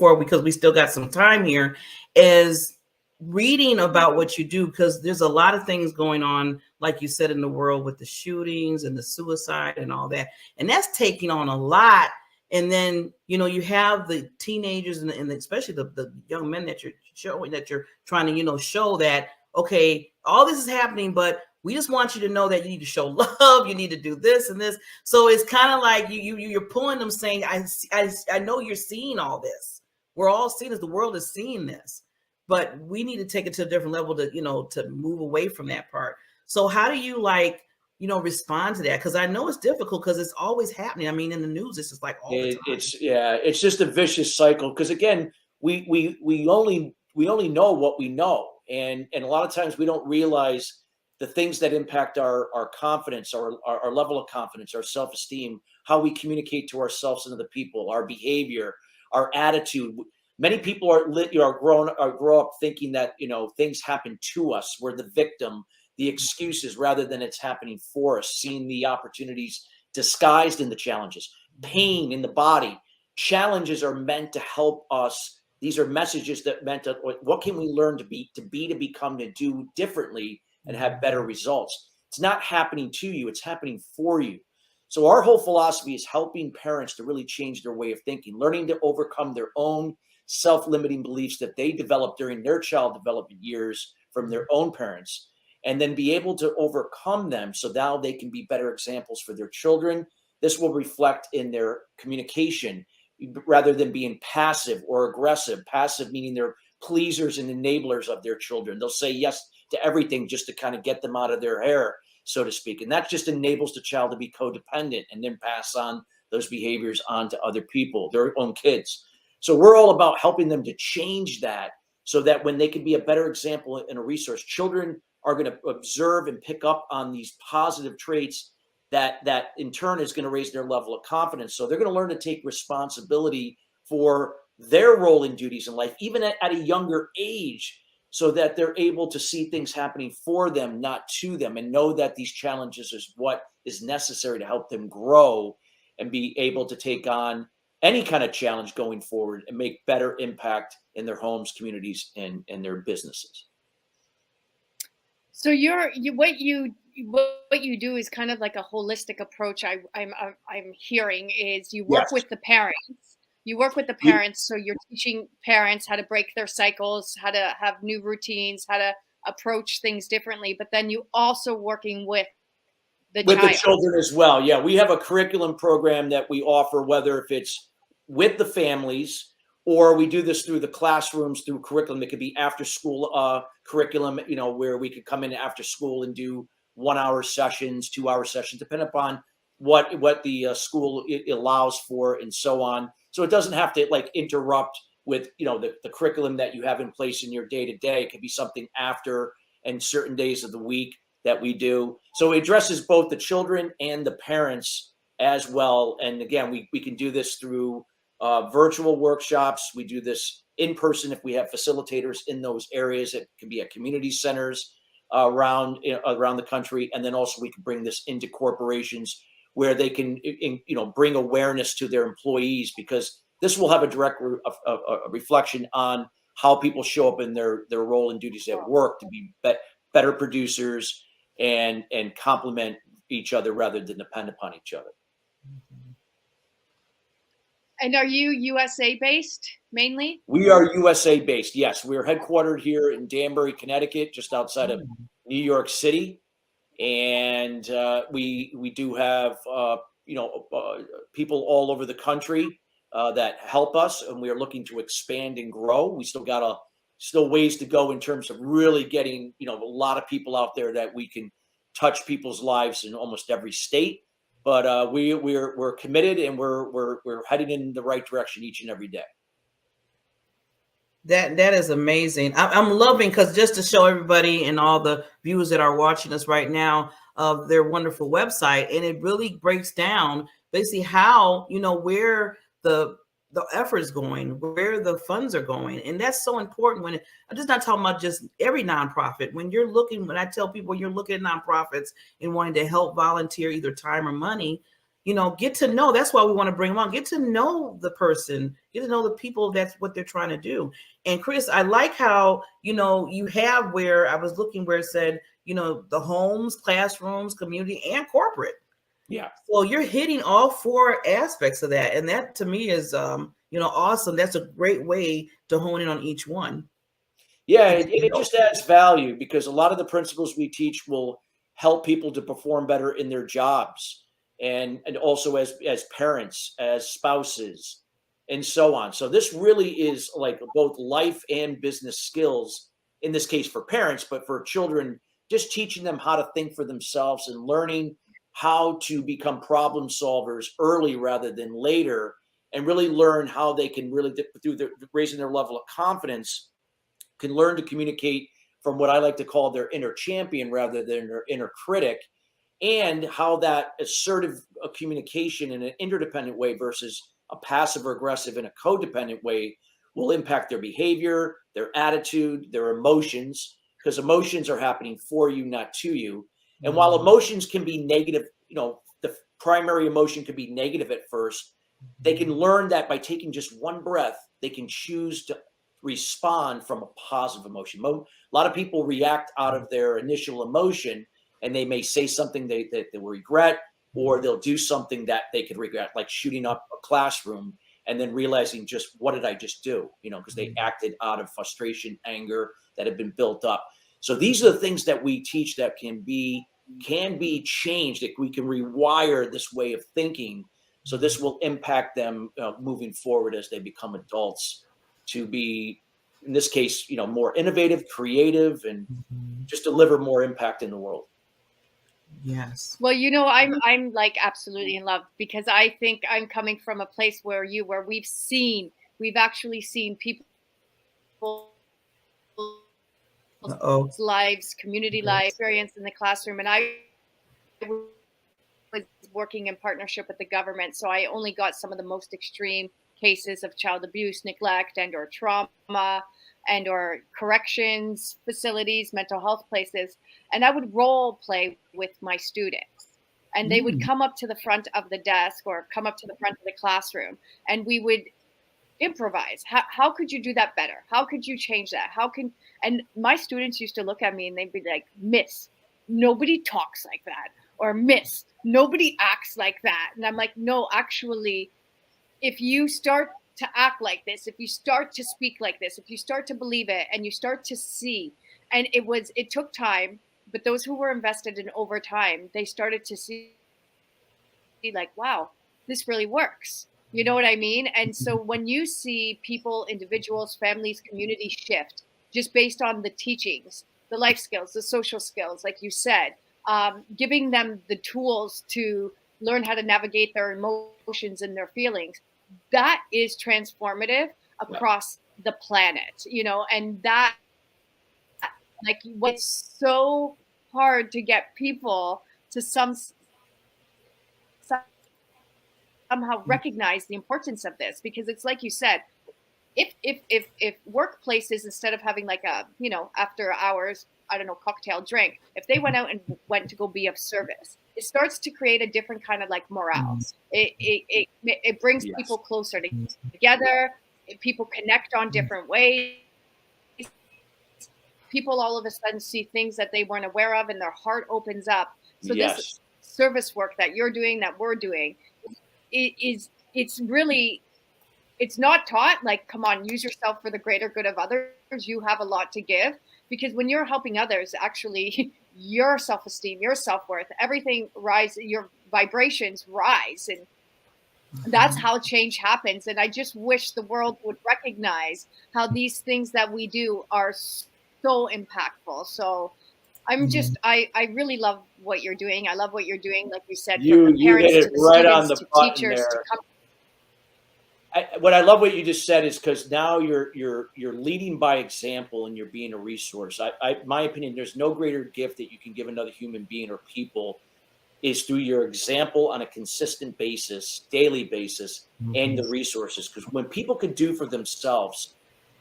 still got some time here, is reading about what you do, because there's a lot of things going on, like you said, in the world with the shootings and the suicide and all that. And that's taking on a lot. And then, you know, you have the teenagers and especially the young men that you're showing, that you're trying to, you know, show that, okay, all this is happening, but we just want you to know that you need to show love. You need to do this and this. So it's kind of like you're pulling them, saying, I know you're seeing all this. We're all seeing this. The world is seeing this, but we need to take it to a different level to, you know, to move away from that part. So how do you, like, you know, respond to that? Because I know it's difficult, because it's always happening. I mean, in the news, it's just like all the time. It's just a vicious cycle. Because again, we only know what we know, and a lot of times we don't realize the things that impact our confidence, our level of confidence, our self-esteem, how we communicate to ourselves and other people, our behavior, our attitude. Many people grow up thinking that, you know, things happen to us. We're the victim, the excuses, rather than it's happening for us, seeing the opportunities disguised in the challenges, pain in the body. Challenges are meant to help us. These are messages that meant to, what can we learn to become, to do differently and have better results. It's not happening to you, it's happening for you. So our whole philosophy is helping parents to really change their way of thinking, learning to overcome their own self-limiting beliefs that they developed during their child development years from their own parents, and then be able to overcome them so now they can be better examples for their children. This will reflect in their communication, rather than being passive or aggressive. Passive meaning they're pleasers and enablers of their children. They'll say yes to everything just to kind of get them out of their hair, so to speak. And that just enables the child to be codependent and then pass on those behaviors on to other people, their own kids. So we're all about helping them to change that, so that when they can be a better example and a resource, children are going to observe and pick up on these positive traits that in turn is going to raise their level of confidence. So they're going to learn to take responsibility for their role and duties in life, even at a younger age, so that they're able to see things happening for them, not to them, and know that these challenges is what is necessary to help them grow and be able to take on any kind of challenge going forward and make better impact in their homes, communities, and their businesses. So what you do is kind of like a holistic approach. I'm hearing is you work with the parents. You work with the parents, so you're teaching parents how to break their cycles, how to have new routines, how to approach things differently. But then you also working with the children as well. Yeah, we have a curriculum program that we offer, whether if it's with the families, or we do this through the classrooms, through curriculum. It could be after school curriculum, you know, where we could come in after school and do 1 hour sessions, 2 hour sessions, depending upon what the school allows for, and so on. So it doesn't have to like interrupt with, you know, the curriculum that you have in place in your day to day. It could be something after and certain days of the week that we do. So it addresses both the children and the parents as well. And again, we can do this through virtual workshops. We do this in person if we have facilitators in those areas. It can be at community centers around the country, and then also we can bring this into corporations where they can bring awareness to their employees, because this will have a direct reflection on how people show up in their role and duties at work to be better producers and complement each other rather than depend upon each other. And are you USA based mainly? We are USA based. Yes, we're headquartered here in Danbury, Connecticut, just outside of New York City, and we do have people all over the country that help us, and we are looking to expand and grow. We still got still ways to go in terms of really getting a lot of people out there that we can touch people's lives in almost every state. But we're committed, and we're heading in the right direction each and every day. That is amazing. I'm loving, because just to show everybody and all the viewers that are watching us right now of their wonderful website, and it really breaks down basically how where the effort is going, where the funds are going, and that's so important. When I'm just not talking about just every nonprofit. When I tell people you're looking at nonprofits and wanting to help volunteer either time or money, get to know. That's why we want to bring them on. Get to know the person, get to know the people. That's what they're trying to do. And Chris, I like how, you have where I was looking where it said, the homes, classrooms, community, and corporate. Yeah. So you're hitting all four aspects of that. And that to me is, awesome. That's a great way to hone in on each one. Yeah. It just adds value, because a lot of the principles we teach will help people to perform better in their jobs, and also as parents, as spouses, and so on. So this really is like both life and business skills, in this case for parents, but for children, just teaching them how to think for themselves and learning how to become problem solvers early rather than later, and really learn how they can really, through raising their level of confidence, can learn to communicate from what I like to call their inner champion rather than their inner critic, and how that assertive communication in an interdependent way versus a passive or aggressive in a codependent way will impact their behavior, their attitude, their emotions, because emotions are happening for you, not to you. And while emotions can be negative, the primary emotion can be negative at first, they can learn that by taking just one breath, they can choose to respond from a positive emotion. A lot of people react out of their initial emotion, and they may say something that they will regret, or they'll do something that they could regret, like shooting up a classroom and then realizing just, what did I just do? Because they acted out of frustration, anger that had been built up. So these are the things that we teach that can be changed, that we can rewire this way of thinking. So this will impact them moving forward as they become adults, to be, in this case, more innovative, creative, and just deliver more impact in the world. Yes. Well, I'm like absolutely in love, because I think I'm coming from a place where we've actually seen people lives, community life experience in the classroom. And I was working in partnership with the government, so I only got some of the most extreme cases of child abuse, neglect, and or trauma, and or corrections facilities, mental health places. And I would role play with my students, and they would come up to the front of the desk or come up to the front of the classroom, and we would improvise. How could you do that better? How could you change that? And my students used to look at me and they'd be like, "Miss, nobody talks like that," or "Miss, nobody acts like that." And I'm like, no, actually, if you start to act like this, if you start to speak like this, if you start to believe it, and you start to see, and it took time, but those who were invested in over time, they started to see like, wow, this really works. You know what I mean? And so when you see people, individuals, families, communities shift just based on the teachings, the life skills, the social skills, like you said, giving them the tools to learn how to navigate their emotions and their feelings, that is transformative across the planet, and that, like, what's so hard to get people to somehow recognize the importance of this, because it's like you said, if workplaces, instead of having like a after hours, I don't know, cocktail drink, if they went out and went to go be of service, it starts to create a different kind of like morale. It brings people closer together. People connect on different ways. people all of a sudden see things that they weren't aware of and their heart opens up. So Yes. this service work that you're doing, that we're doing, it's really, it's not taught like, come on, use yourself for the greater good of others. You have a lot to give, because when you're helping others, actually your self-esteem, your self-worth, everything rise, your vibrations rise, and that's how change happens. And I just wish the world would recognize how these things that we do are so impactful. So I'm just, I really love what you're doing. I love what you're doing, like you said, from the You parents hit to it the right on students the to button teachers to there. come. What I love what you just said is because now you're leading by example and you're being a resource. My opinion, there's no greater gift that you can give another human being or people is through your example on a consistent basis, daily basis, and the resources. Because when people can do for themselves,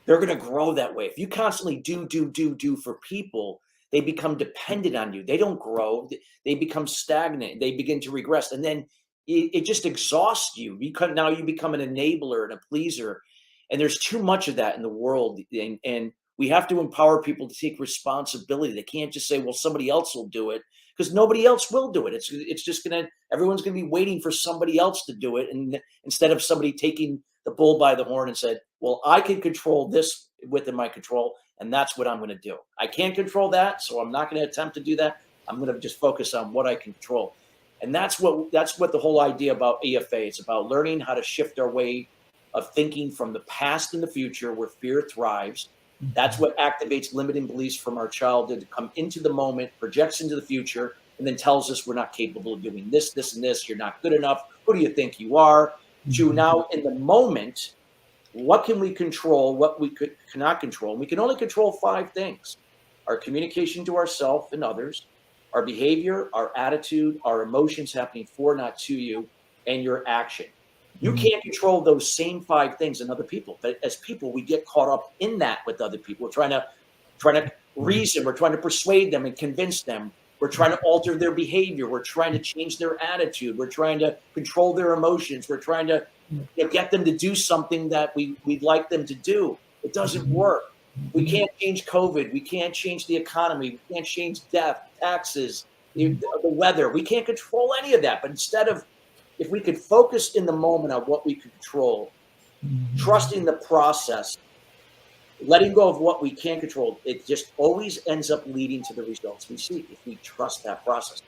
they're going to grow that way. If you constantly do for people, they become dependent on you. They don't grow. They become stagnant. They begin to regress. And then it just exhausts you. Now you become an enabler and a pleaser. And there's too much of that in the world. And we have to empower people to take responsibility. They can't just say, well, somebody else will do it, because nobody else will do it. It's just everyone's going to be waiting for somebody else to do it. And instead of somebody taking the bull by the horn and said, well, I can control this within my control, and that's what I'm going to do. I can't control that, so I'm not going to attempt to do that. I'm going to just focus on what I can control. And that's what the whole idea about EFA. It's about learning how to shift our way of thinking from the past and the future where fear thrives. That's what activates limiting beliefs from our childhood to come into the moment, projects into the future, and then tells us we're not capable of doing this, this, and this. You're not good enough. Who do you think you are? To now in the moment, what can we control, what we cannot control? And we can only control 5 things: our communication to ourselves and others, our behavior, our attitude, our emotions happening for, not to you, and your action. You can't control those same 5 things in other people. But as people, we get caught up in that with other people. We're trying to reason. We're trying to persuade them and convince them. We're trying to alter their behavior. We're trying to change their attitude. We're trying to control their emotions. We're trying to get them to do something that we'd like them to do. It doesn't work. We can't change COVID. We can't change the economy. We can't change death, taxes, the weather. We can't control any of that. But instead of, if we could focus in the moment on what we could control, trusting the process, letting go of what we can't control, it just always ends up leading to the results we see if we trust that process.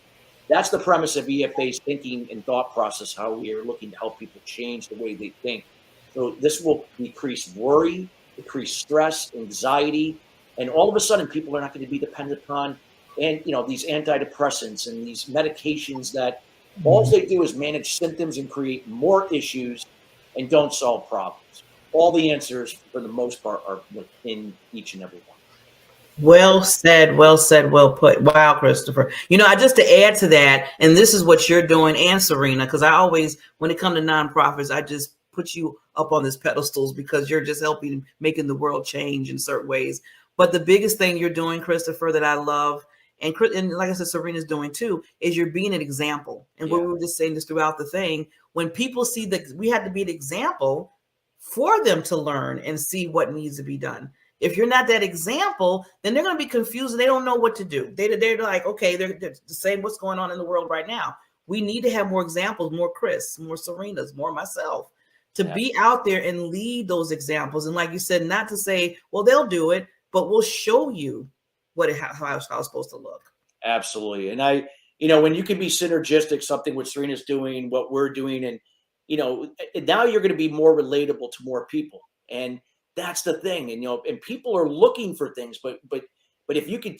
That's the premise of EFA's thinking and thought process, how we are looking to help people change the way they think. So this will decrease worry, decrease stress, anxiety, and all of a sudden people are not going to be dependent upon these antidepressants and these medications that all they do is manage symptoms and create more issues and don't solve problems. All the answers, for the most part, are within each and every one. Well said, well said, well put. Wow, Christopher. Just to add to that, and this is what you're doing, and Serena, because I always, when it comes to nonprofits, I just put you up on these pedestals because you're just helping making the world change in certain ways. But the biggest thing you're doing, Christopher, that I love, and like I said, Serena's doing too, is you're being an example. And we were just saying this throughout the thing, when people see that we had to be an example for them to learn and see what needs to be done. If you're not that example, then they're going to be confused and they don't know what to do. They're like, okay, they're saying what's going on in the world right now. We need to have more examples, more Chris, more Serenas, more myself, to be out there and lead those examples. And like you said, not to say, well, they'll do it, but we'll show you how it's supposed to look. Absolutely. And when you can be synergistic, something what Serena's doing, what we're doing, and now you're going to be more relatable to more people. And that's the thing. And people are looking for things, but if you can,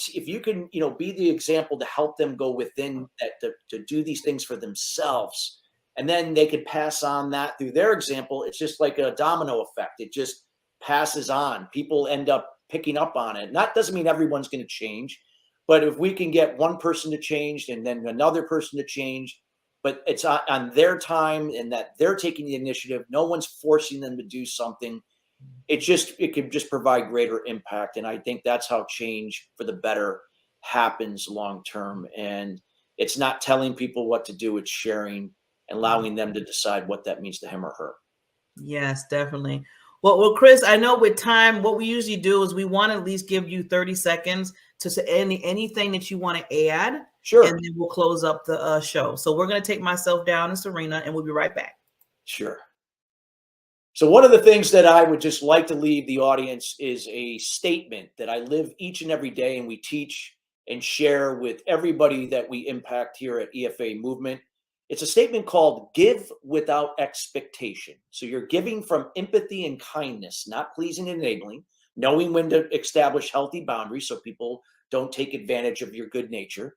be the example to help them go within that, to do these things for themselves, and then they could pass on that through their example. It's just like a domino effect. It just passes on. People end up picking up on it. That doesn't mean everyone's going to change, but if we can get one person to change and then another person to change, but it's on their time and that they're taking the initiative, no one's forcing them to do something. It could just provide greater impact. And I think that's how change for the better happens long term. And it's not telling people what to do, it's sharing and allowing them to decide what that means to him or her. Yes, definitely. Well, Chris, I know with time, what we usually do is we want to at least give you 30 seconds to say anything that you want to add. Sure. And then we'll close up the show. So we're going to take myself down and Serena, and we'll be right back. Sure. So one of the things that I would just like to leave the audience is a statement that I live each and every day, and we teach and share with everybody that we impact here at EFA Movement. It's a statement called give without expectation. So you're giving from empathy and kindness, not pleasing and enabling, knowing when to establish healthy boundaries so people don't take advantage of your good nature.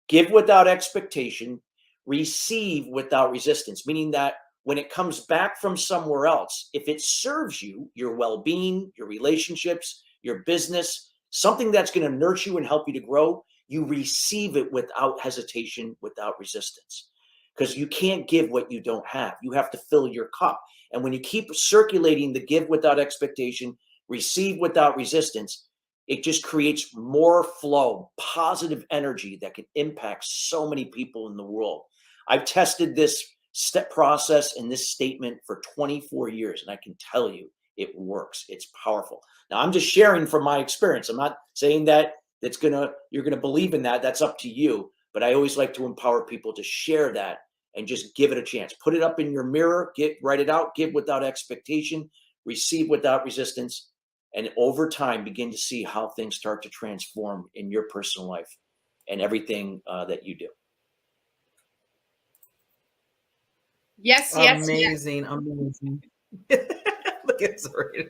Give without expectation, receive without resistance, meaning that when it comes back from somewhere else, if it serves you, your well-being, your relationships, your business, something that's going to nurture you and help you to grow, you receive it without hesitation, without resistance. Because you can't give what you don't have. You have to fill your cup. And when you keep circulating the give without expectation, receive without resistance, it just creates more flow, positive energy that can impact so many people in the world. I've tested this step process and this statement for 24 years, and I can tell you it works. It's powerful. Now, I'm just sharing from my experience. I'm not saying that you're gonna believe in that. That's up to you. But I always like to empower people to share that and just give it a chance. Put it up in your mirror, write it out, give without expectation, receive without resistance, and over time begin to see how things start to transform in your personal life and everything that you do. Yes. Amazing. Look at Serena.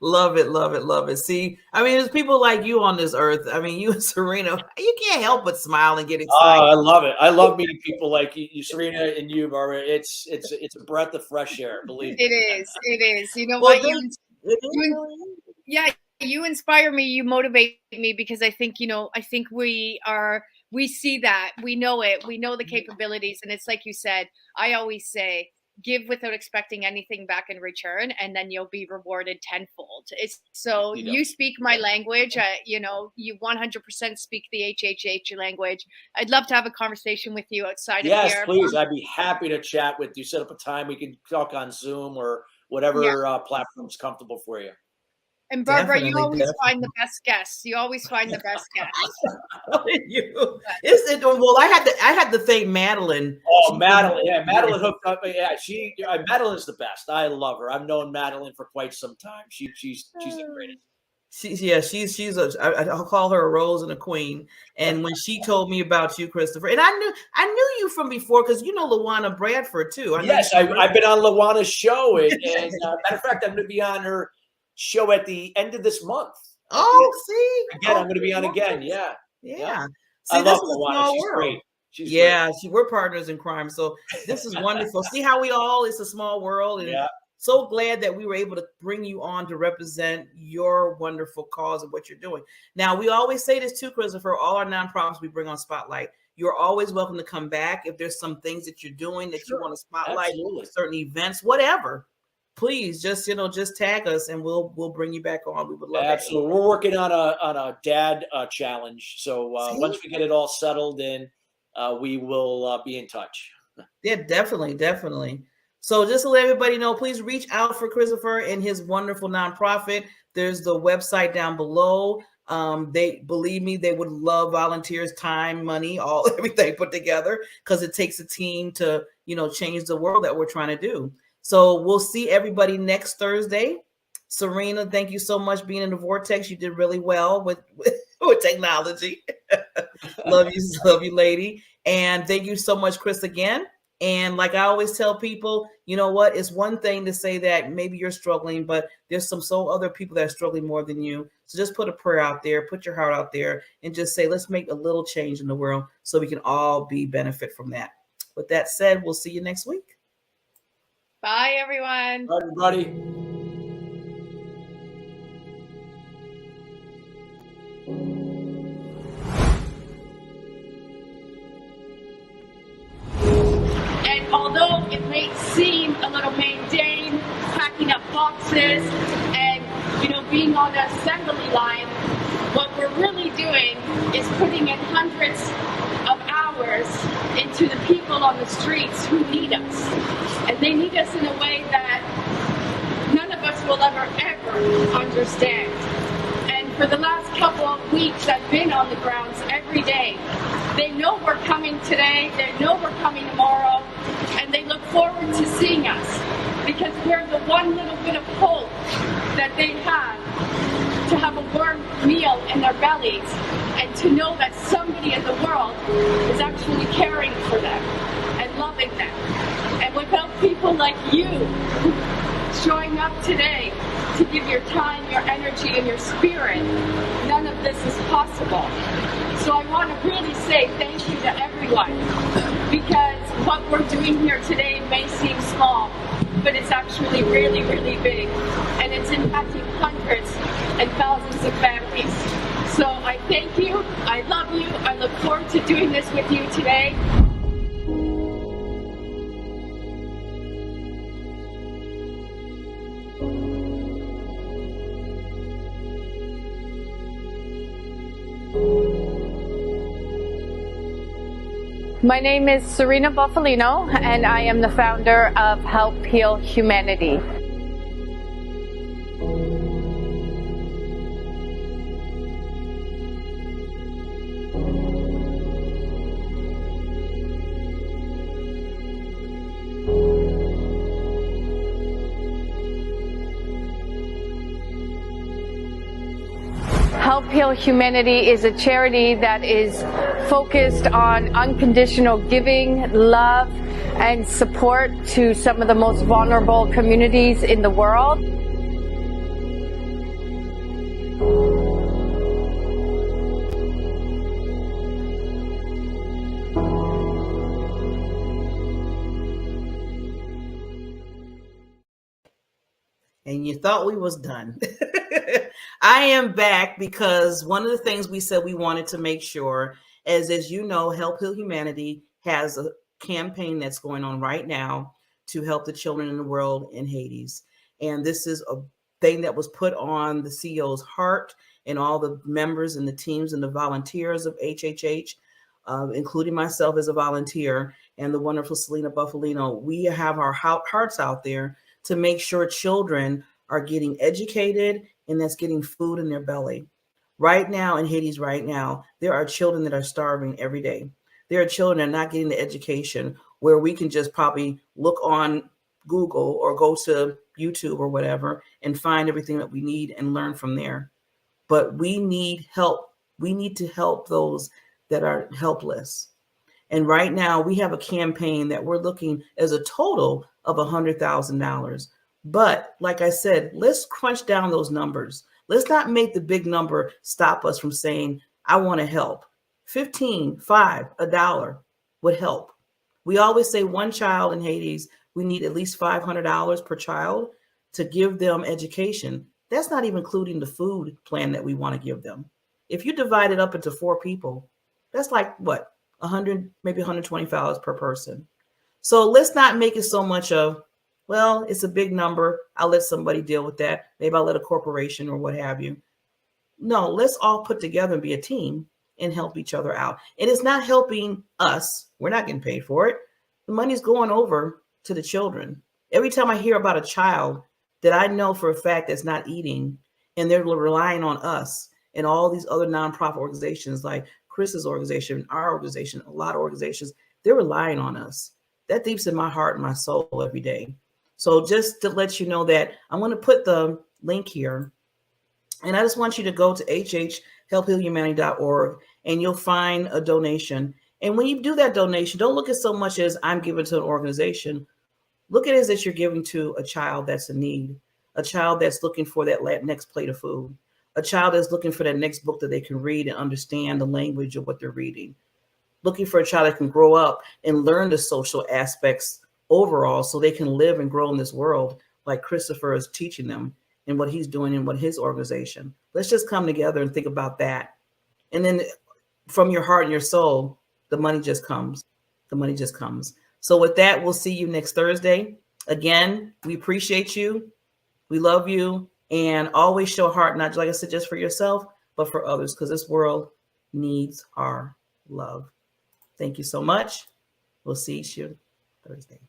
Love it. See, I mean, there's people like you on this earth. I mean, you and Serena, you can't help but smile and get excited. I love it. I love meeting people like you, Serena, and you, Barbara. It's a breath of fresh air. Believe me. It is. You know what? You inspire me. You motivate me because I think we see that, we know it, we know the capabilities. And it's like you said, I always say, give without expecting anything back in return, and then you'll be rewarded tenfold. It's so you speak my language. You 100% speak the HHH language. I'd love to have a conversation with you outside of here. Yes, please. I'd be happy to chat with you. Set up a time. We can talk on Zoom or whatever platform's comfortable for you. And Barbara, you always find the best guests. You always find the best guests. Well, I had to thank Madeline. Oh, Madeline. Yeah, Madeline hooked up. Yeah, Madeline is the best. I love her. I've known Madeline for quite some time. She's the greatest. I'll call her a rose and a queen. And when she told me about you, Christopher, and I knew you from before because you know Lawana Bradford too. Yes, I've been on Lawana's show, and matter of fact, I'm going to be on her show at the end of this month. See, again, I'm going to be on again. Yeah. See, I love Lawana. She's great. She's great. We're partners in crime. So this is wonderful. See how it's a small world. And so glad that we were able to bring you on to represent your wonderful cause and what you're doing. Now, we always say this too, Christopher, all our nonprofits we bring on Spotlight. You're always welcome to come back if there's some things that you're doing that you want to spotlight, certain events, whatever. Please just tag us and we'll bring you back on. We would love that. Absolutely. We're working on a dad challenge. So once we get it all settled in, we will be in touch. Yeah, definitely. So just to let everybody know, please reach out for Christopher and his wonderful nonprofit. There's the website down below. They believe me, they would love volunteers, time, money, everything put together because it takes a team to change the world that we're trying to do. So we'll see everybody next Thursday. Serena, thank you so much being in the vortex. You did really well with technology. Love you, lady. And thank you so much, Chris, again. And like I always tell people, you know what? It's one thing to say that maybe you're struggling, but there's other people that are struggling more than you. So just put a prayer out there, put your heart out there, and just say, let's make a little change in the world so we can all benefit from that. With that said, we'll see you next week. Bye, everyone. Bye, everybody. And although it may seem a little mundane, packing up boxes and being on the assembly line, what we're really doing is putting in hundreds of hours into to the people on the streets who need us. And they need us in a way that none of us will ever understand. And for the last couple of weeks, I've been on the grounds every day. They know we're coming today, they know we're coming tomorrow, and they look forward to seeing us because we're the one little bit of hope that they have to have a warm meal in their bellies and to know that somebody in the world is actually caring for them and loving them. And without people like you showing up today to give your time, your energy, and your spirit, none of this is possible. So I want to really say thank you to everyone, because what we're doing here today may seem small, but it's actually really, really big, and it's impacting hundreds and thousands of families. So I thank you, I love you, I look forward to doing this with you today. My name is Serena Bufalino, and I am the founder of Help Heal Humanity. Help Heal Humanity is a charity that is focused on unconditional giving, love, and support to some of the most vulnerable communities in the world. And you thought we was done. I am back because one of the things we said we wanted to make sure is, as you know, Help Heal Humanity has a campaign that's going on right now to help the children in the world in Hades. And this is a thing that was put on the CEO's heart and all the members and the teams and the volunteers of HHH, including myself as a volunteer and the wonderful Serena Bufalino. We have our hearts out there to make sure children are getting educated and that's getting food in their belly. Right now in Hades, right now, there are children that are starving every day. There are children that are not getting the education where we can just probably look on Google or go to YouTube or whatever and find everything that we need and learn from there. But we need help. We need to help those that are helpless. And right now we have a campaign that we're looking as a total of $100,000. But like I said, let's crunch down those numbers. Let's not make the big number stop us from saying, I want to help. 15, $5, $1 would help. We always say one child in Hades, we need at least $500 per child to give them education. That's not even including the food plan that we want to give them. If you divide it up into 4 people, that's like what? 100, maybe $120 per person. So let's not make it so much of, well, it's a big number. I'll let somebody deal with that. Maybe I'll let a corporation or what have you. No, let's all put together and be a team and help each other out. And it's not helping us. We're not getting paid for it. The money's going over to the children. Every time I hear about a child that I know for a fact that's not eating and they're relying on us and all these other nonprofit organizations like Chris's organization, our organization, a lot of organizations, they're relying on us. That deeps in my heart and my soul every day. So just to let you know that I'm going to put the link here. And I just want you to go to hhelphealhumanity.org and you'll find a donation. And when you do that donation, don't look at so much as I'm giving to an organization. Look at it as that you're giving to a child that's in need, a child that's looking for that next plate of food, a child that's looking for that next book that they can read and understand the language of what they're reading, looking for a child that can grow up and learn the social aspects overall so they can live and grow in this world like Christopher is teaching them and what he's doing and what his organization. Let's just come together and think about that. And then from your heart and your soul, the money just comes. The money just comes. So with that, we'll see you next Thursday. Again, we appreciate you. We love you. And always show heart, not like I said, just for yourself, but for others, because this world needs our love. Thank you so much. We'll see you Thursday.